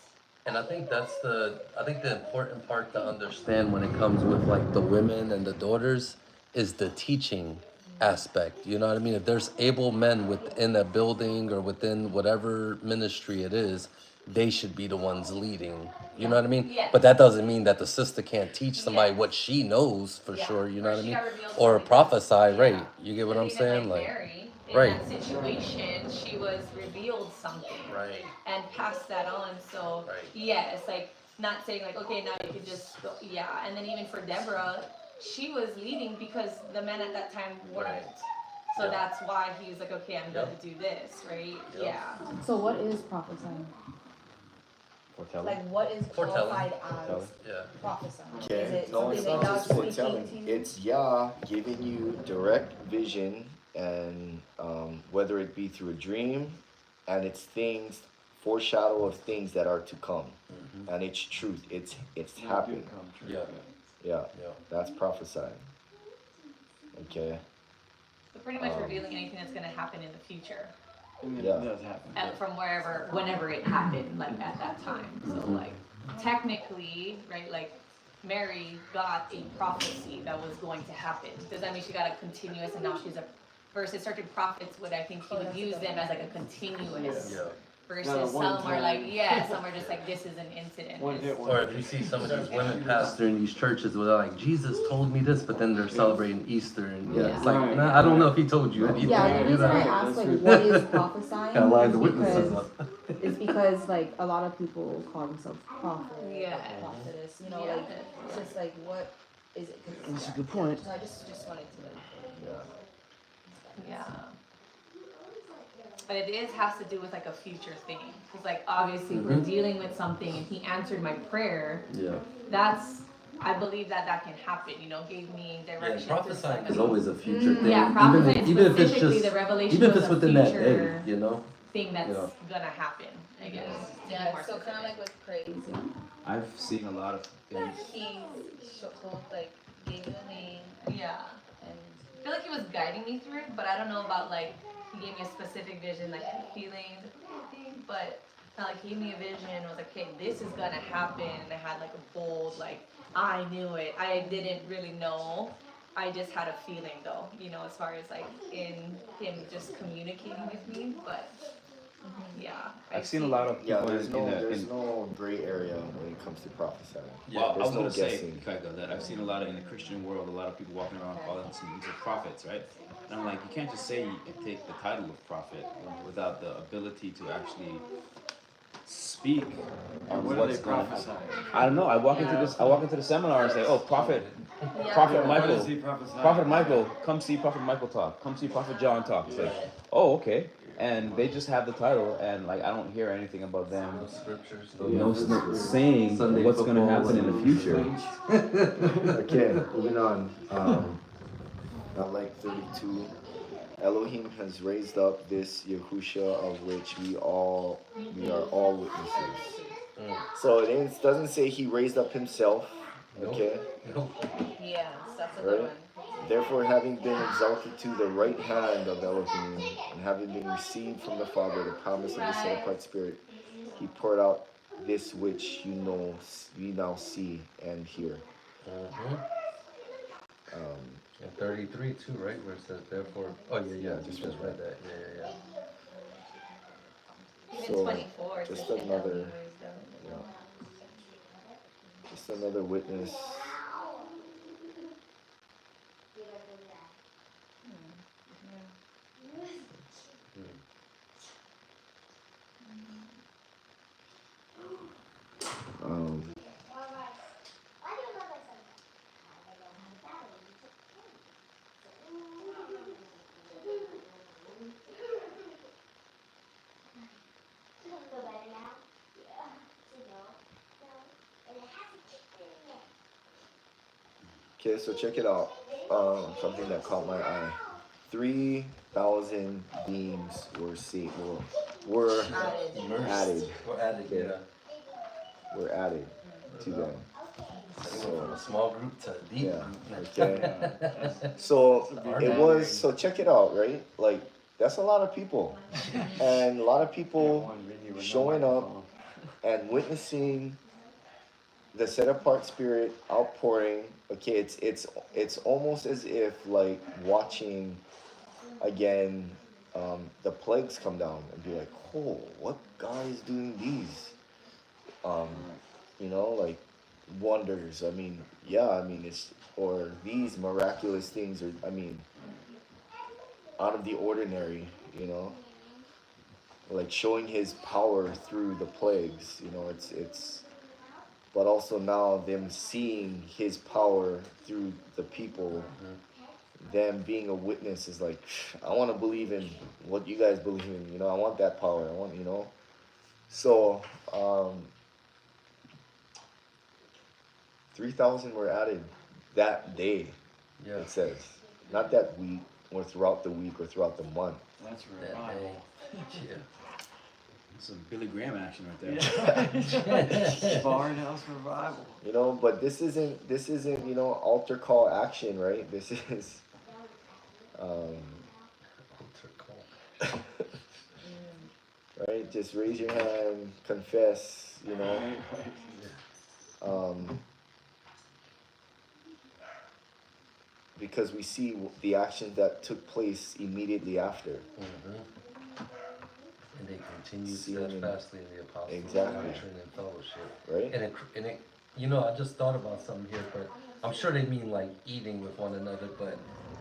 And I think I think the important part to understand when it comes with like the women and the daughters is the teaching aspect. You know what I mean? If there's able men within a building or within whatever ministry it is, they should be the ones leading. You know what I mean? Yes. But that doesn't mean that the sister can't teach somebody Yes. what she knows for Yeah. sure. You know Or what I she mean? got revealed Or something. prophesy, right? Yeah. You get what I'm Even saying? like Like, Mary, in right. that situation, she was revealed something. right, And passed that on. So right. yeah, it's like not saying like, okay, now you can just go, yeah. And then even for Deborah, she was leading because the men at that time weren't. Right. So Yeah. that's why he was like, okay, I'm gonna Yep. do this, right? Yep. Yeah. So what is prophesying? Foretelling. Like what is Foretelling. qualified Foretelling. as Yeah. prophesying? Is Okay, it no, it's something not that just God's foretelling. speaking to you? It's Yah giving you direct vision, and whether it be through a dream, and it's things, foreshadow of things that are to come, Mhm. and it's truth. It's happening. Yeah. Yeah, Yeah. that's prophesying. Okay. So pretty much Um, revealing anything that's gonna happen in the future. Yeah. It does happen. From whenever it happened, like at that time. So Mhm. like technically, right, like Mary got a prophecy that was going to happen. Does that mean she got a continuous and now she's a versus certain prophets would I think he would use them as like a continuous Yeah. versus Not a some are one-time. like, yeah, some are just like this is an incident. One hit It's- Or if you see some of these women pastor in these churches where they're like, Jesus told me this, but then they're celebrating Easter and Yeah. it's like, Right. nah, I don't know if he told you anything. Yeah, the you reason know? I asked like what is prophesying Kinda line the is witnesses because up. it's because like a lot of people call themselves prophet, Yeah. prophetess. You know, Yeah. like it's just like what is it? 'Cause- That's a good point. So I just wanted to. Yeah. But it has to do with like a future thing. Cause like obviously we're Mhm. dealing with something and he answered my prayer. Yeah. That's, I believe that that can happen, you know, gave me Yeah, direction. prophesying through is always a future thing. Yeah, prophesying even if it's specifically just, the revelation even if was it's a within that day, future you know? thing that's Yeah. gonna happen, I guess. to be Yeah, more so kind of specific. like with praise, you know. I've seen a lot of things. He told like gave you a name Yeah. and I feel like he was guiding me through it, but I don't know about like, he gave me a specific vision, like feelings, everything, but kind of like he gave me a vision, and was like, okay, this is gonna happen, and I had like a bold, like, I knew it, I didn't really know, I just had a feeling though, you know, as far as like in him just communicating with me, but, yeah. I've seen a lot of Yeah, people there's in no the, there's in, no gray area when it comes to prophesying. well, I there's was no gonna say, guessing. Kaika, that I've seen a lot in the Christian world, a lot of people walking around calling themselves prophets, right? And I'm like, you can't just say and take the title of prophet without the ability to actually speak on What are what's they going to prophesying? happen. I don't know. I walk into the seminar and say, oh, prophet Yeah. Prophet What Michael. is he prophesying? Prophet Michael, come see Prophet Michael talk. Come see Prophet John talk. It's like, oh, okay. And they just have the title, and like I don't hear anything about them. No scriptures. No saying Sunday what's going to football happen in the and- future. Okay, moving on. Not like 32. Elohim has raised up this Yahusha of which we are all witnesses. Mm. So it doesn't say he raised up himself. Okay. Nope. yes, that's a Right. good one. Therefore, having been exalted to the right hand of Elohim, and having been received from the Father the promise of the set apart Spirit, he poured out this which you now see and hear. Mhm. And 33 too, right? Where it says therefore. Oh yeah, yeah. Just Just read read that. Yeah. Even So, 24, just says another- Elohim raised up. Just another witness. Um, Okay, so check it out. Something that caught my eye. 3,000 beings were seen. Were Immersed. added. Or added. Yeah. Yeah. Were added to them. From a small group to a deep Yeah, group. okay. So it was, so check it out, right? Like, that's a lot of people. And a lot of people showing up and witnessing the set apart spirit outpouring. Okay, it's almost as if like watching again the plagues come down and be like, oh, what God is doing these? Like wonders. I mean, yeah, I mean it's, or these miraculous things, or I mean, out of the ordinary, like showing his power through the plagues. It's but also now them seeing his power through the people, them being a witness is like, I want to believe in what you guys believe in. I want that power. I want, So, 3,000 were added that day. Yeah. It says, not that week or throughout the week or throughout the month. That's That revival. day. Yeah. Some Billy Graham action right there. Barnhouse revival. But this isn't altar call action, right? This is right, just raise your hand, confess, because we see the actions that took place immediately after. And they continue Seeing- steadfastly in the apostles' Exactly. doctrine and fellowship. Right? And it, I just thought about something here, but I'm sure they mean like eating with one another, but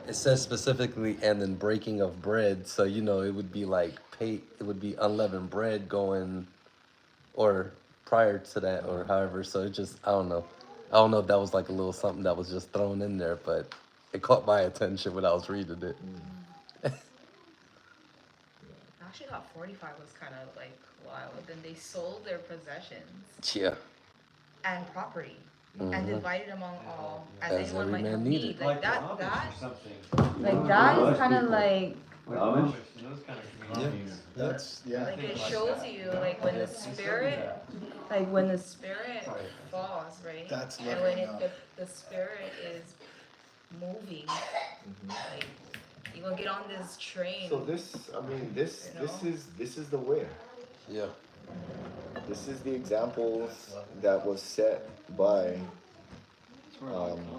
it says specifically, and then breaking of bread. So, it would be like it would be unleavened bread going, or prior to that, or however. So it just, I don't know. I don't know if that was like a little something that was just thrown in there, but it caught my attention when I was reading it. I actually thought 45 was kind of like wild. Then they sold their possessions Yeah. and property and Mhm. divided among all as As anyone every might man have needed. need. Like Like the that, Amish or something. like that Amish is kind of people. like, Like Amish? Amish and those kind of communities. That's, yeah. like it shows you like when the spirit, falls, right? That's and when living up. the spirit is moving, like you gonna get on this train. So this is the way. Yeah. This is the examples that was set by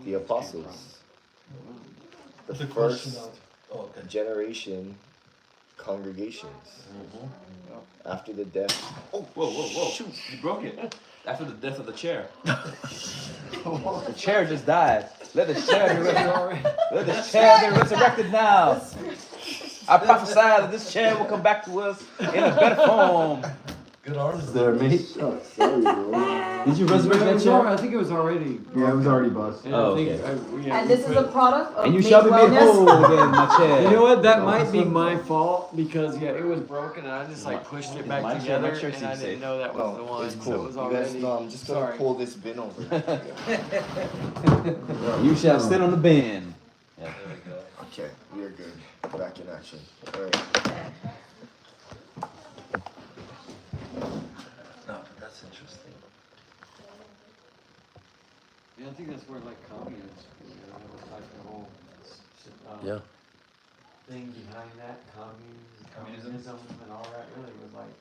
the apostles. The first generation congregations after the death. Oh, whoa. Shoot, you broke it. After the death of the chair. The chair just died. Let the chair be resurrected. Let the chair be resurrected now. I prophesy that this chair will come back to us in a better form. Good artist there, mate. Oh, sorry, bro. Did you resurrect that chair? I think it was already. Yeah, it was already bust. And Oh, I think, okay. yeah, and we this is put- a product of And you Made shall be made Wellness. whole again, my chair. You know what? That might be my fault because it was broken and I just like pushed it back My chair- together my chair and I seems didn't safe. know that was the No, one. it's So cool. it was You guys already. know I'm just gonna Sorry. pull this bin over. You shall sit on the bin. Yeah, there we go. Okay, we are good. Back in action. All right. No, but that's interesting. Yeah, I think that's where like communists, that was like the whole Yeah. thing behind that, communism and all that really was like,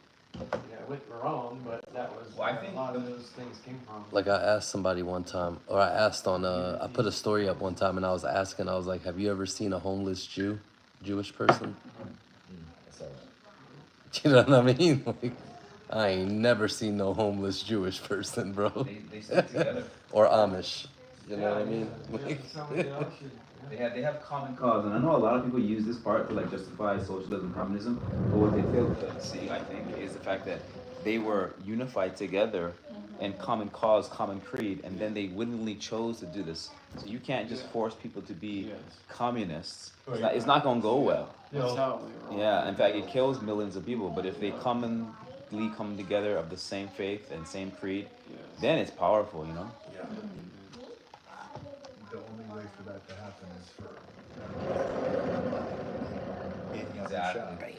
it went wrong, but that was Well, I where think a lot of those things came from. Like I asked somebody one time, or I asked on I put a story up one time and I was asking, I was like, have you ever seen a homeless Jewish person? That's all right. You know what I mean? Like, I ain't never seen no homeless Jewish person, bro. They stick together. Or Amish. You know what I mean? Like, Somebody else should, They have common cause, and I know a lot of people use this part to like justify socialism, communism. But what they fail to see, I think, is the fact that they were unified together in common cause, common creed, and then they willingly chose to do this. So you can't just force people to be Yes. communists. It's not going to go well. That's how it went wrong. Yeah, in fact, it kills millions of people. But if they commonly come together of the same faith and same creed, Yes. then it's powerful, you know. The only way for that to happen is for Exactly.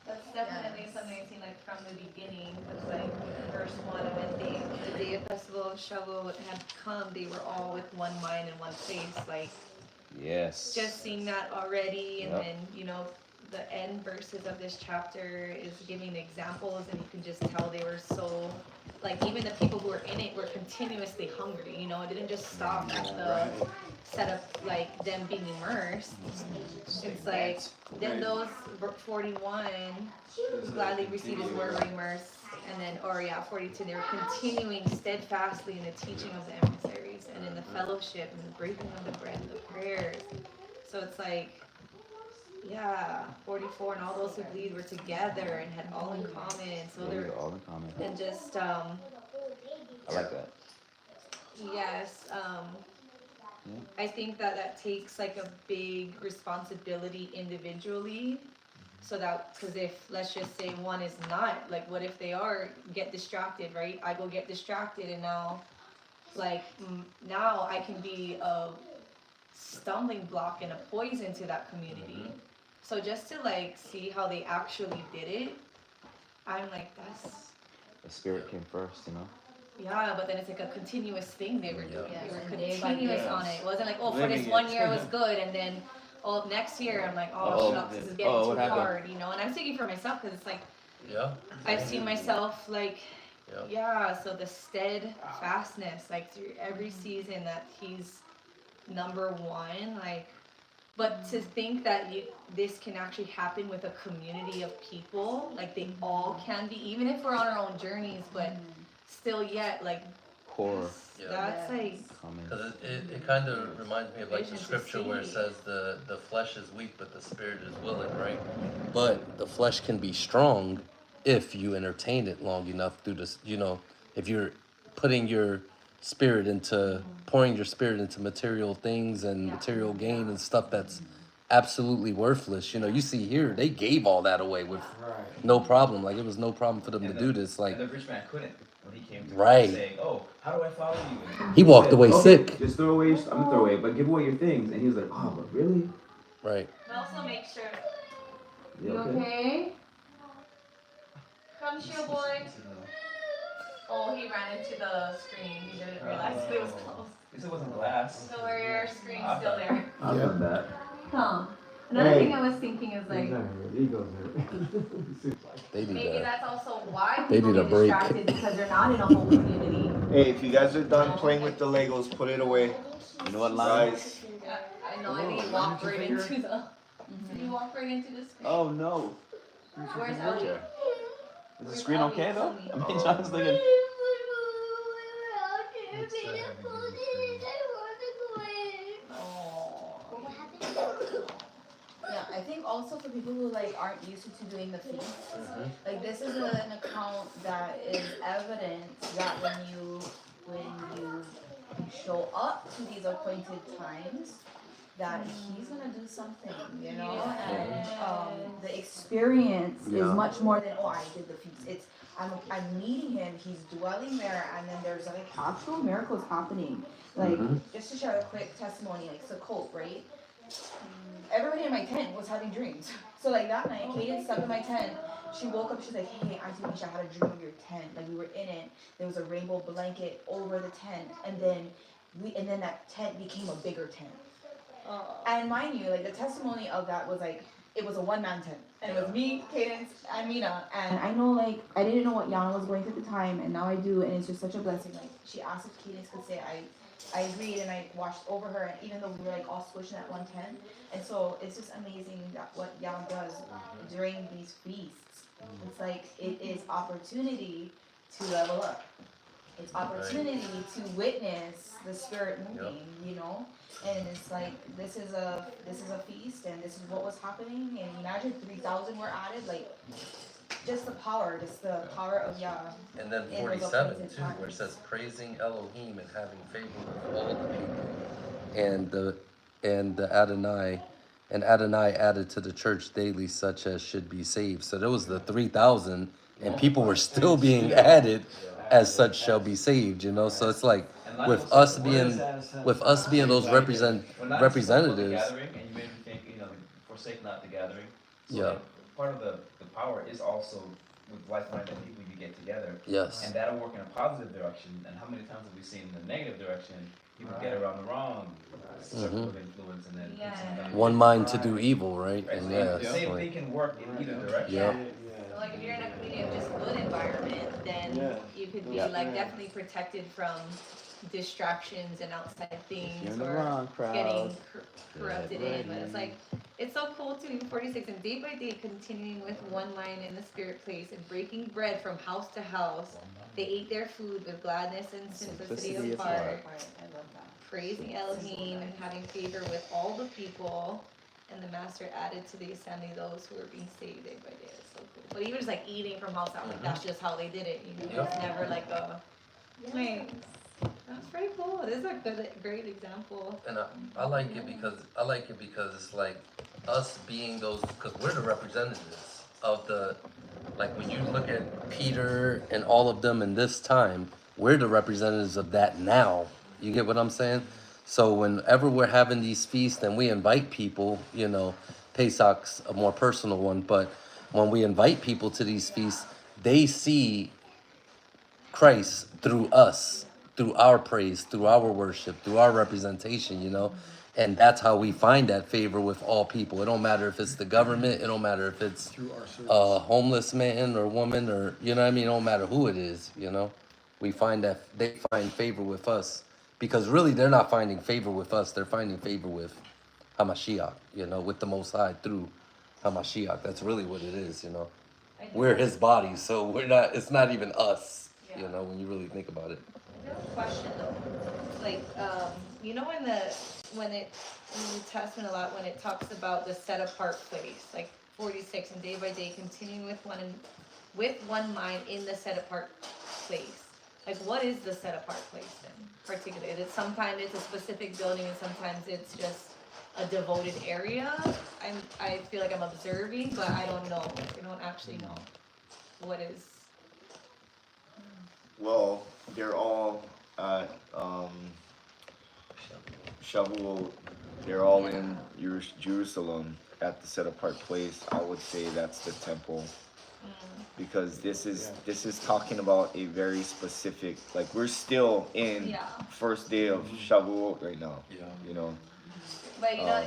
That's definitely something I've seen like from the beginning. It's like the first one when the day of festival of Shavuot had come, they were all with one mind and one face. Like, Yes. just seeing that already, and Yep. then, you know, the end verses of this chapter is giving examples, and you can just tell they were so, like, even the people who were in it were continuously hungry, you know, it didn't just stop at the setup, like, them being immersed. It's like, then those 41 who gladly received his word were immersed, and then, or yeah, 42, they were continuing steadfastly in the teaching of the emissaries, and in the fellowship, and the breaking of the bread, and the prayers. So it's like, yeah, 44 and all those who believed were together and had all in common. So Those they're, are all the comments. and just, I like that. yes, I think that that takes like a big responsibility individually. So that, because if, let's just say one is not, like, what if they are, get distracted, right? I go get distracted, and now, like, now I can be a stumbling block and a poison to that community. So just to, like, see how they actually did it, I'm like, that's, The spirit came first, you know? yeah, but then it's like a continuous thing they were doing. Yeah. They were Day by continuous day. on it. It wasn't like, oh, for Living this one it. year it was good, and then, oh, next year I'm like, oh, Uh-oh. shucks, this is getting Oh, too what happened? hard, you know? And I'm speaking for myself, because it's like, Yeah. I've seen myself, like, Yeah. yeah, so the steadfastness, like, through every season that he's number one, like, but to think that this can actually happen with a community of people, like, they all can be, even if we're on our own journeys, but still yet, like, Core Yeah. that's like, comments. Because it kind of reminds me of like the Vision to scripture where it see. says the flesh is weak, but the spirit is willing, right? But the flesh can be strong if you entertain it long enough through this, you know, if you're putting your spirit into, pouring your spirit into material things and Yeah. material gain and stuff that's absolutely worthless. You know, you see here, they gave all that away with Right. no problem. Like, it was no problem for them to do this. Like, And the rich man couldn't when he came to Right. him saying, "Oh, how do I follow you?" And he walked said, away "Okay, sick. Just throw away, I'm gonna throw away, but give away your things." And he was like, "Oh, but really? Right. but also make sure, You you okay?" okay? Come, chill, boy. Oh, he ran into the screen, he didn't realize it was closed. This wasn't glass. So your screen's still there. I love that. Huh. Another Hey. thing I was thinking is like, They need maybe that. that's also why They people need a get break. distracted, because they're not in a whole community. Hey, if you guys are done playing with the Legos, put it away. You know what, Lyle? Guys, I know, I think he walked right into the, did he walk right into the screen? Oh no. Where's Ellie? Is the Where's screen Ellie? okay though? Tell me. I mean, John's thinking. Yeah, I think also for people who like aren't used to doing the feast, like this is an account that is evidence that when you show up to these appointed times, that he's gonna do something, you know, and the experience is Yeah. much more than, oh, I did the feast. It's I'm meeting him, he's dwelling there, and then there's like actual miracles happening. Like, just to share a quick testimony, like Sukkot, right? Everybody in my tent was having dreams. So like that night, Kaden slept in my tent. She woke up, she's like, hey, Auntie Misha, I had a dream of your tent. Like, we were in it. There was a rainbow blanket over the tent, and then that tent became a bigger tent. And mind you, like, the testimony of that was like, it was a one-man tent. And it was me, Cadence, and Mina. And I know, like, I didn't know what Yana was going through at the time, and now I do, and it's just such a blessing. Like, she asked if Cadence could say I agreed, and I watched over her, and even though we were like all squished in that one tent. And so it's just amazing that what Yah does during these feasts. It's like, it is opportunity to level up. It's opportunity to witness the Spirit moving, you know? And it's like, this is a feast, and this is what was happening, and imagine 3,000 were added, like, just the power of Yah. And then in those 47 appointed too, where it times. says praising Elohim and having favor with all the people. And the Adonai, and Adonai added to the church daily such as should be saved. So there was the 3,000, and people were still being added as such shall be saved, you know? So it's like, with us being those representatives. Gathering, and you made me think, forsake not the gathering. So Yeah. like, part of the power is also with like-minded people you get together. Yes. And that'll work in a positive direction. And how many times have we seen in the negative direction, people get around the wrong circle of influence and then it's sometimes- One mind to do evil, right? Right, And so yeah, the it's same like, thing can work in either direction. Yep. So like if you're in a community of just good environment, then you could be like definitely protected from distractions and outside things or getting corrupted in. But it's like, it's so cool to be 46 and day by day continuing with one mind in the spirit place and breaking bread from house to house. They ate their food with gladness and simplicity of heart, praising Elohim and having favor with all the people. And the master added to the assembly those who were being saved day by day. It's so cool. But even just like eating from house to house, like that's just how they did it. You know, it's never like a wait. That's pretty cool. This is a great example. and I like it because it's like us being those, because we're the representatives of the, like when you look at Peter and all of them in this time, we're the representatives of that now. You get what I'm saying? So whenever we're having these feasts and we invite people, you know, Pesach's a more personal one, but when we invite people to these feasts, they see Christ through us, through our praise, through our worship, through our representation, you know? And that's how we find that favor with all people. It don't matter if it's the government, it don't matter if it's a homeless man or woman or, you know what I mean? It don't matter who it is, you know? We find that they find favor with us because really they're not finding favor with us, they're finding favor with Hamashiach, you know, with the Most High through Hamashiach. That's really what it is, you know? We're his body, so we're not, it's not even us, you know, when you really think about it. I have a question though. Like, you know in the New Testament a lot when it talks about the set apart place, like 46 and day by day continuing with one mind in the set apart place. Like what is the set apart place then? Particularly, it's sometimes it's a specific building and sometimes it's just a devoted area. I feel like I'm observing, but I don't know. I don't actually know what is. Well, they're all at Shavuot. They're all in Jerusalem at the set apart place. I would say that's the temple, because this is talking about a very specific. Like we're still in first day of Shavuot right now. Yeah. You know. But you know,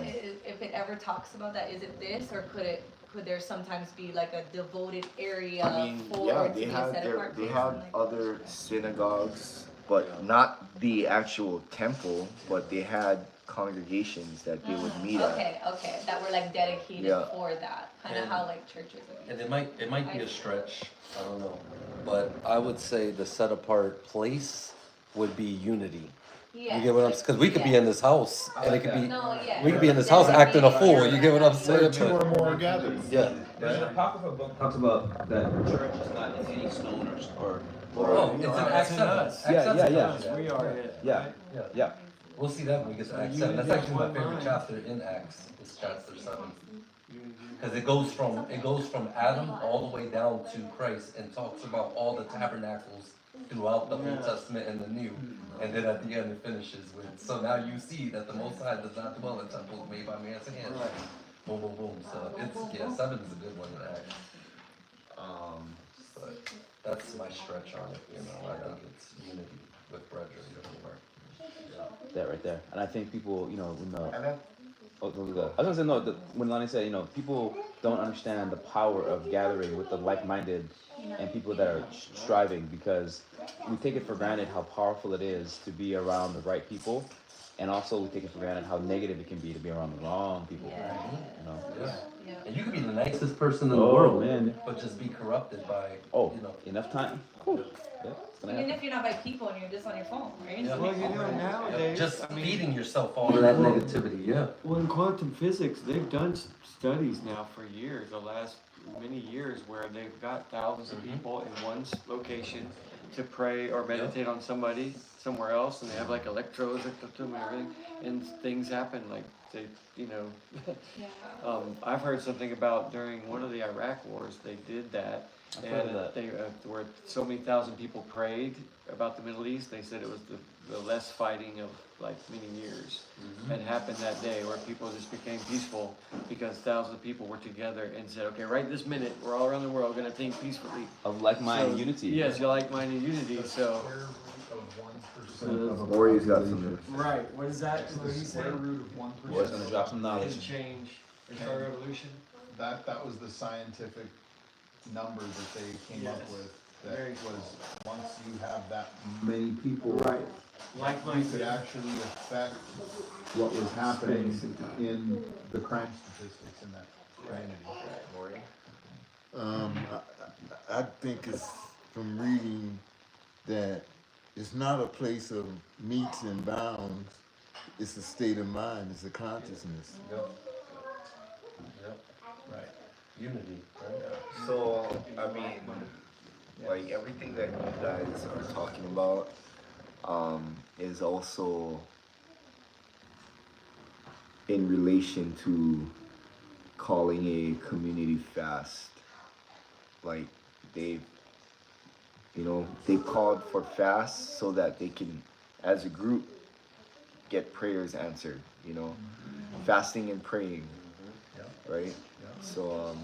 if it ever talks about that, is it this or could there sometimes be like a devoted area I mean, for yeah, it to they be have set apart? they have other synagogues, but not the actual temple. But they had congregations that they would meet at. Okay, that were like dedicated for that, kind of And- how like churches are. And it might be a stretch, I don't know. But I would say the set apart place would be unity. Yeah. You get what I'm saying? Because we could be in this house and it could be, No, yeah. we could be in this house acting a fool. You get what I'm Where saying? two or But, more are gathered. yeah. There's an apocryphal book Talks about that. church is not in any stone or Oh, it's in Acts 7. Acts Yeah, 7. yeah. We are it. Yeah, Yeah. yeah. We'll see that when we get to Acts you 7. That's have actually my one favorite mind. chapter in Acts. It's chapter 7. Because it goes from Adam all the way down to Christ and talks about all the tabernacles throughout the Old Testament and the New. And then at the end it finishes with, so now you see that the Most High does not dwell in temples made by man's hands. Boom, boom, boom. So it's, 7 is a good one in Acts. But that's my stretch on it, you know. I think it's unity with brethren everywhere. That right there. And I think people, you know, when the And then I was gonna say no. When Lonnie said, you know, people don't understand the power of gathering with the like-minded and people that are striving, because we take it for granted how powerful it is to be around the right people, and also we take it for granted how negative it can be to be around the wrong people. You know. Yeah. Yeah. And you could be the nicest person in the Oh, world, man. but just be corrupted by, Oh, you know. enough time. Cool. Yeah, it's gonna Even happen. if you're not by people and you're just on your phone, right? Yeah. Well, you know, nowadays, Just I mean, feeding yourself all of that negativity, yeah. well, in quantum physics, they've done studies now for years, the last many years, where they've got thousands of people in one location to pray or meditate on somebody somewhere else, and they have like electrodes hooked up to them and everything, and things happen like they, you know, Yeah. I've heard something about during one of the Iraq wars, they did that. I've heard of And that. they, where so many thousand people prayed about the Middle East, they said it was the less fighting of like many years had happened that day, where people just became peaceful because thousands of people were together and said, okay, right this minute, we're all around the world gonna think peacefully. Of like-minded So, unity. Yes, you like-minded unity, so. Warriors got some. Right, what is that, what he said? Root of 1%. Boy's gonna drop some knowledge. Can change, entire revolution. That was the scientific number that they came up Yes. with. That Very was, once you have that many people, Right. you Like-minded. could actually affect what was happening in the crime statistics in that community. I think it's from reading that it's not a place of meets and bounds. It's a state of mind. It's a consciousness. Yep. Yep. Right. Unity, right? So, I mean, like everything that you guys are talking about, is also in relation to calling a community fast. Like they called for fast so that they can, as a group, get prayers answered, fasting and praying, right? So,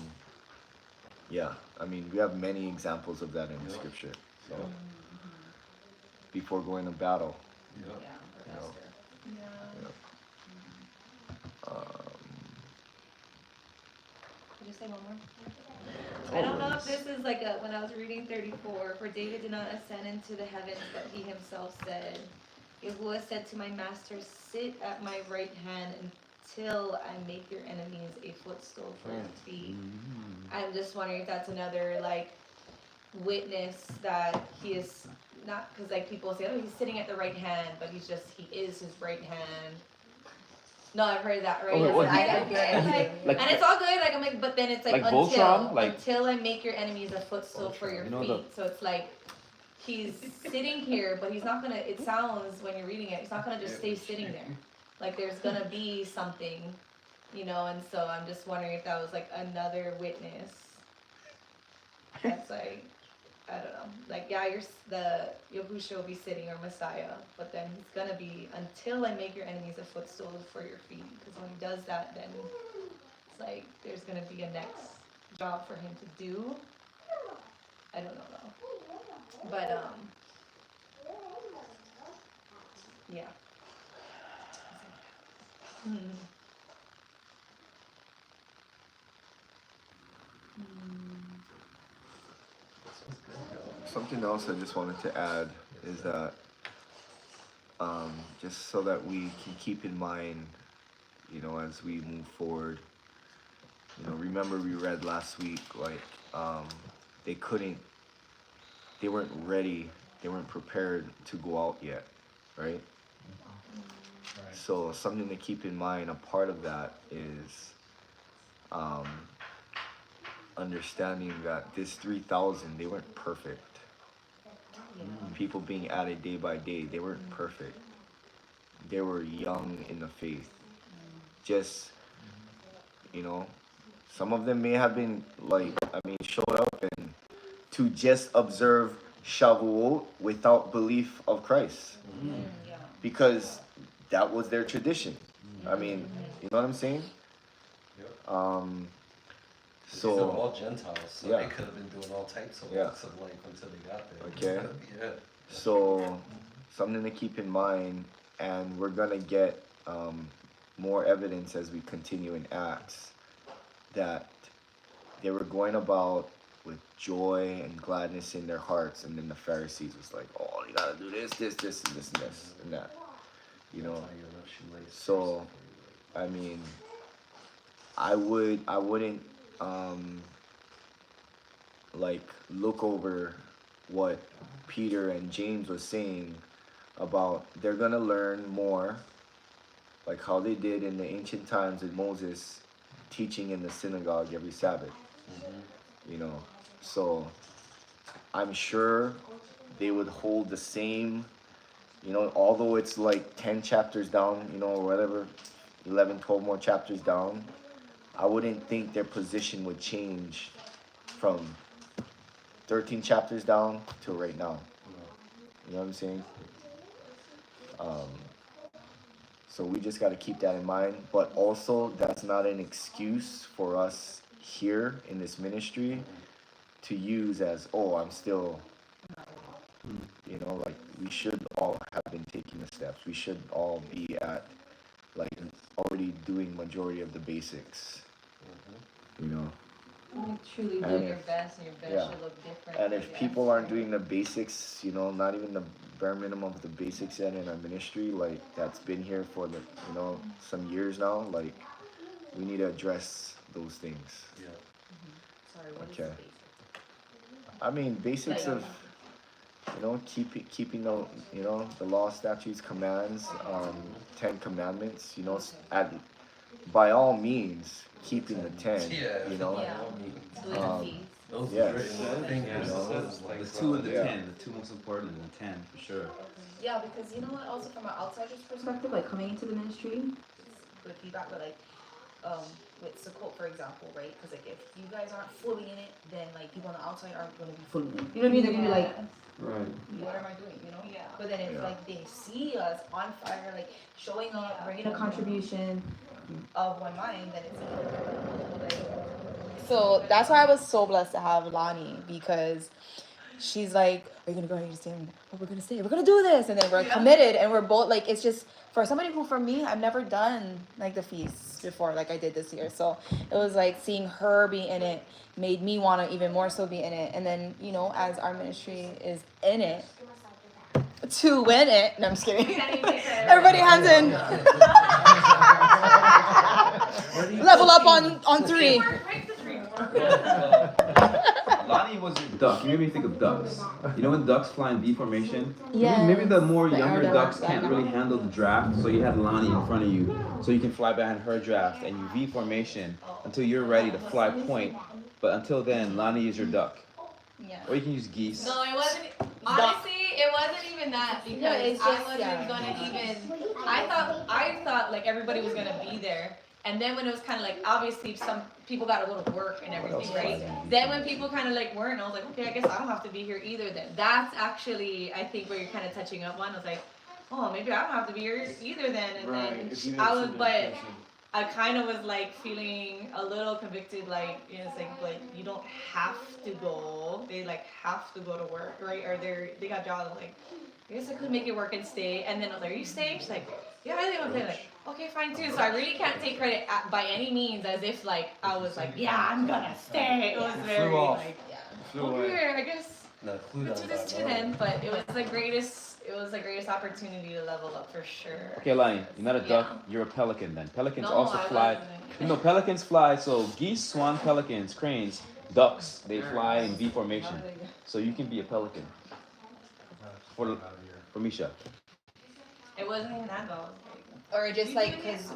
yeah, I mean, we have many examples of that in the scripture. So, before going to battle, Yep. you know, Did you say one more? I don't know if this is like when I was reading 34, for David did not ascend into the heavens, but he himself said, Yahuwah said to my master, sit at my right hand until I make your enemies a footstool for your feet. I'm just wondering if that's another like witness that he is not, because like people say, oh, he's sitting at the right hand, but he is his right hand. No, I've heard that, right? Okay, what I do you- get it. Like- And it's all good, like I'm like, but then it's like, Like Voltron? Like- until I make your enemies a footstool for your You know feet. So it's like he's sitting here, but he's not gonna. It sounds when you're reading it, he's not gonna just stay sitting there. Like there's gonna be something, And so I'm just wondering if that was like another witness. That's like, I don't know. Like the Yahushua will be sitting, or Messiah, but then he's gonna be until I make your enemies a footstool for your feet. Because when he does that, then it's like there's gonna be a next job for him to do. I don't know though. But yeah. something else I just wanted to add is that, just so that we can keep in mind, as we move forward, remember we read last week, like, they weren't ready, they weren't prepared to go out yet, right? So something to keep in mind, a part of that is, understanding that this 3,000, they weren't perfect. People being added day by day, they weren't perfect. They were young in the faith. Just, some of them may have been showed up and to just observe Shavuot without belief of Christ. Because that was their tradition. I mean, you know what I'm saying? These are So, all Gentiles, so yeah. they could have been doing all types of Yeah. walks of life until they got there. Okay. Yeah. so something to keep in mind, and we're gonna get more evidence as we continue in Acts that they were going about with joy and gladness in their hearts, and then the Pharisees was like, "Oh, you gotta do this, and this, and that," So, I mean, I wouldn't look over what Peter and James was saying about they're gonna learn more, like how they did in the ancient times with Moses teaching in the synagogue every Sabbath. So I'm sure they would hold the same, although it's like 10 chapters down, or whatever, 11, 12 more chapters down, I wouldn't think their position would change from 13 chapters down to right now. You know what I'm saying? So we just got to keep that in mind. But also, that's not an excuse for us here in this ministry to use as, oh, I'm still, you know, like we should all have been taking the steps. We should all be at, like, already doing majority of the basics, you know. Like, truly And do your if- best, and your best yeah. should look different. And than if the people aren't extra. doing the basics, you know, not even the bare minimum of the basics yet in our ministry, like that's been here for the, you know, some years now, like we need to address those things. Sorry, what is Okay. the basic? I mean, basics of, you know, keeping the, you know, the law, statutes, commands, 10 commandments, you know, by all means, keeping the 10, you know. Yeah. Doing the Um, feast. Those Yes. written fingers, You know, says, like, The 2 and the Yeah. 10, the 2 most important and the 10 for sure. Yeah, because you know what, also from an outsider's perspective, like coming into the ministry, with feedback, but like, with Sukkot, for example, right? Because like if you guys aren't fully in it, then like people on the outside aren't going to be fully in it. You know what I mean? They're going to be like, Right. what am I doing, you know? Yeah. But then if Yeah. like they see us on fire, like showing up, bringing a contribution of one mind, then it's like, so that's why I was so blessed to have Lonnie, because she's like, are you gonna go? Are you gonna stay? What we're gonna stay? We're gonna do this, and then we're committed, and we're both like, it's just for somebody who, for me, I've never done like the feasts before, like I did this year. So it was like seeing her be in it made me want to even more so be in it. And then, you know, as our ministry is in it to win it. No, I'm just kidding. Everybody hands in. Level up on 3. Lonnie was your duck. You made me think of ducks. You know when ducks fly in V formation? Yes, Maybe the more the younger aerodynamic ducks can't dynamic. really handle the draft, so you had Lonnie in front of you, so you can fly behind her draft and you V formation until you're ready to fly point. But until then, Lonnie is your duck. Yeah. Or you can use geese. No, it wasn't. Honestly, it wasn't even that because No, it's I just, wasn't yeah. gonna even. I thought like everybody was gonna be there, and then when it was kind of like obviously some people got to go to work and everything, right? Then when people kind of like weren't, I was like, okay, I guess I don't have to be here either. Then that's actually I think where you're kind of touching up on. I was like, oh, maybe I don't have to be here either then. And then I was, but I kind of was like feeling a little convicted, like, you know, it's like you don't have to go. They like have to go to work, right? Or they got jobs. Like, I guess I could make it work and stay. And then I was like, are you staying? She's like, yeah, I think I'm staying. Like, okay, fine too. So I really can't take credit by any means as if like I was like, yeah, I'm gonna stay. It was very like, okay, I guess No, clue let's do down this that too road. then. But it was the greatest. It was the greatest opportunity to level up for sure. Okay, Lonnie, you're not a duck, Yeah. you're a pelican then. Pelicans No, also I fly. wasn't. No, pelicans fly. So geese, swan, pelicans, cranes, ducks, they fly in V formation. So you can be a pelican. For Misha. It wasn't even that though. Or just like, because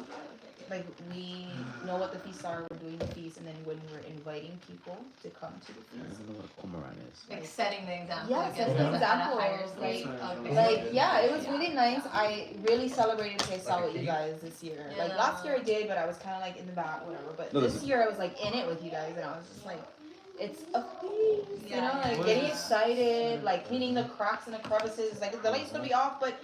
like we know what the feasts are, we're doing the feast, and then when we're inviting people to come to the I feast, don't know what a cormorant is. Like setting the example. Yeah, I guess, setting the at a example, higher like- stage. Okay. like yeah, it was really nice. I really celebrated Pesach with you guys this year. Like Yeah. last year I did, but I was kind of like in the back, whatever. But No, this listen. year I was like in it with you guys, and I was just like, it's a feast, you know, Yeah. like getting excited, like cleaning the cracks and the crevices. Like the light's gonna be off, but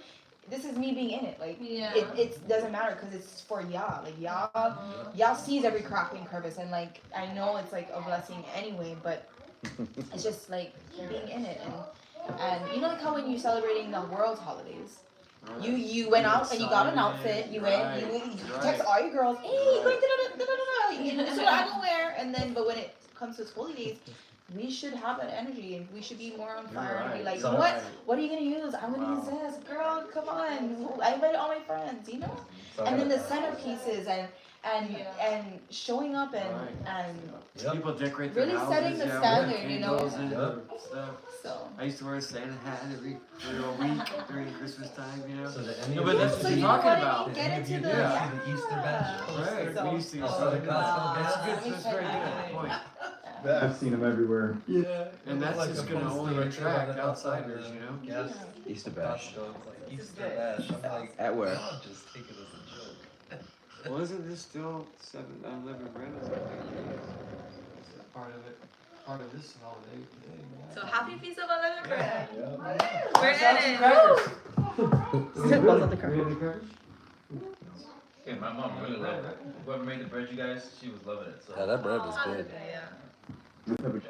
this is me being in it. Like Yeah. it doesn't matter because it's for Yah. Like Yah sees every crack and crevice, and like I know it's like a blessing anyway, but it's just like being in it, and you know like how when you're celebrating the world's holidays, you went out and you got an outfit, you went, you text all your girls, hey, you're going to this is what I'm gonna wear, and then but when it comes to holy days, we should have that energy and we should be more on fire and be like, you know what are you gonna use? I'm gonna use this, girl, come on, I invited all my friends, you know, and then the centerpieces and showing up and People decorate really setting the standard, you know. Stuff. So I used to wear a Santa hat every week during Christmas time, you know. So the No, but that's so what you you're know talking what? about. You get into the Yeah. The Easter bash. Right, So- we used to. Oh, the Costco That's bash. good. That's very good point. I've seen them everywhere. Yeah. And that's Like just a gonna poster only right there on attract the outsiders, outside you know. of the gas Easter bash. Costco. It's like Easter bash. I'm like, At where? oh, just take it as a joke. Well, isn't this still unleavened bread? Is part of it. Part of this holiday today. So happy Feast of Unleavened Bread. Yeah. We're in it. Buzz out the crackers. Really crackers? Yeah, my mom really loved it. Whoever made the bread, you guys, she was loving it. So. Yeah, that bread was Oh, good. yeah.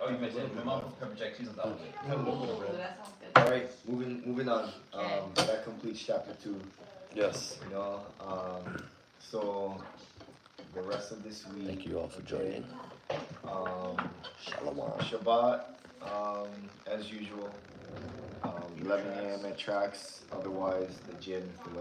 Oh, you mentioned it. My mom put pepper jack cheese on top of it. Ooh, that sounds good. Alright, moving on. That completes chapter 2. Yes. You know, so the rest of this week. Thank you all for joining. Shalom. Shabbat, as usual. 11 a.m. at tracks. Otherwise, the gym.